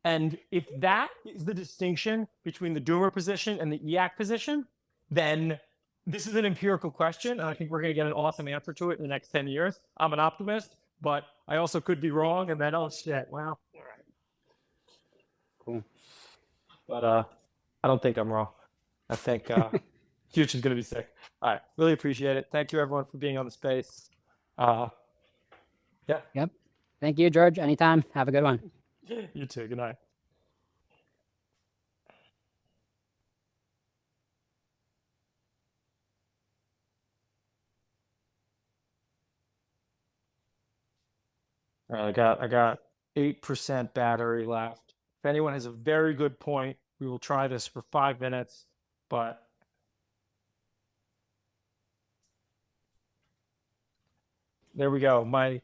And if that is the distinction between the Doomer position and the EAC position, then this is an empirical question. And I think we're going to get an awesome answer to it in the next 10 years. I'm an optimist, but I also could be wrong. And then, oh, shit, well, all right. Cool. But I don't think I'm wrong. I think future's going to be sick. All right. Really appreciate it. Thank you, everyone, for being on the space. Yeah. Yep. Thank you, George. Anytime. Have a good one. You too. Good night. All right, I got 8% battery left. If anyone has a very good point, we will try this for 5 minutes, but there we go. My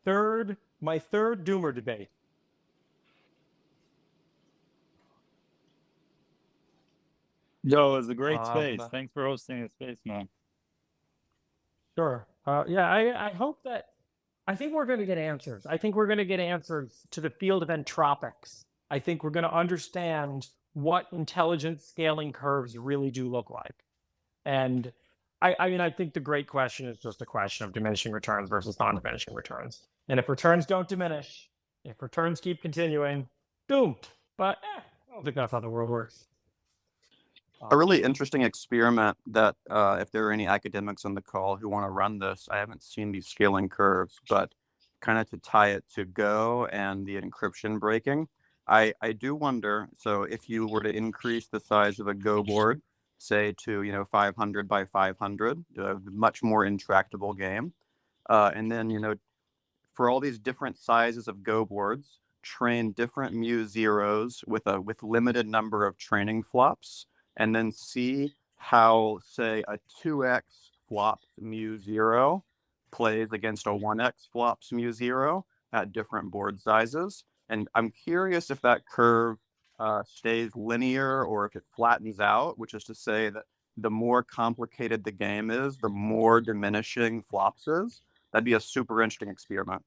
third Doomer debate. Yo, it was a great space. Thanks for hosting the space, man. Sure. Yeah, I hope that I think we're going to get answers. I think we're going to get answers to the field of entropics. I think we're going to understand what intelligent scaling curves really do look like. And I mean, I think the great question is just a question of diminishing returns versus non-diminishing returns. And if returns don't diminish, if returns keep continuing, doom. But I don't think that's how the world works. A really interesting experiment that if there are any academics on the call who want to run this, I haven't seen these scaling curves, but kind of to tie it to Go and the encryption breaking, I do wonder, so if you were to increase the size of a Go board, say to 500 by 500, a much more intractable game, and then for all these different sizes of Go boards, train different mu zeros with limited number of training flops, and then see how, say, a 2x flops mu zero plays against a 1x flops mu zero at different board sizes. And I'm curious if that curve stays linear or if it flattens out, which is to say that the more complicated the game is, the more diminishing flops is. That'd be a super interesting experiment.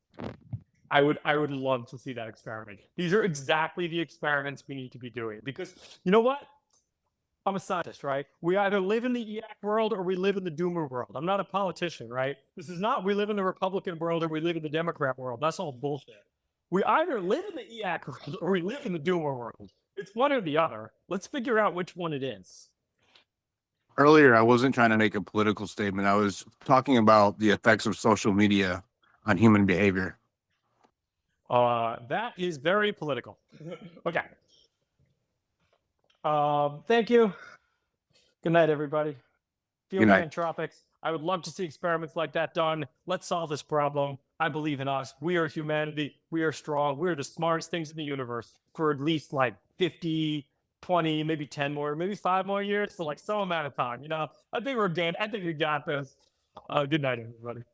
I would love to see that experiment. These are exactly the experiments we need to be doing, because you know what? I'm a scientist, right? We either live in the EAC world or we live in the doomer world. I'm not a politician, right? This is not we live in the Republican world or we live in the Democrat world. That's all bullshit. We either live in the EAC world or we live in the doomer world. It's one or the other. Let's figure out which one it is. Earlier, I wasn't trying to make a political statement. I was talking about the effects of social media on human behavior. That is very political. Okay. Thank you. Good night, everybody. Field of Entropics. I would love to see experiments like that done. Let's solve this problem. I believe in us. We are humanity. We are strong. We're the smartest things in the universe for at least like 50, 20, maybe 10 more, maybe 5 more years for like some amount of time. I think we're good. I think we got this. Good night, everybody.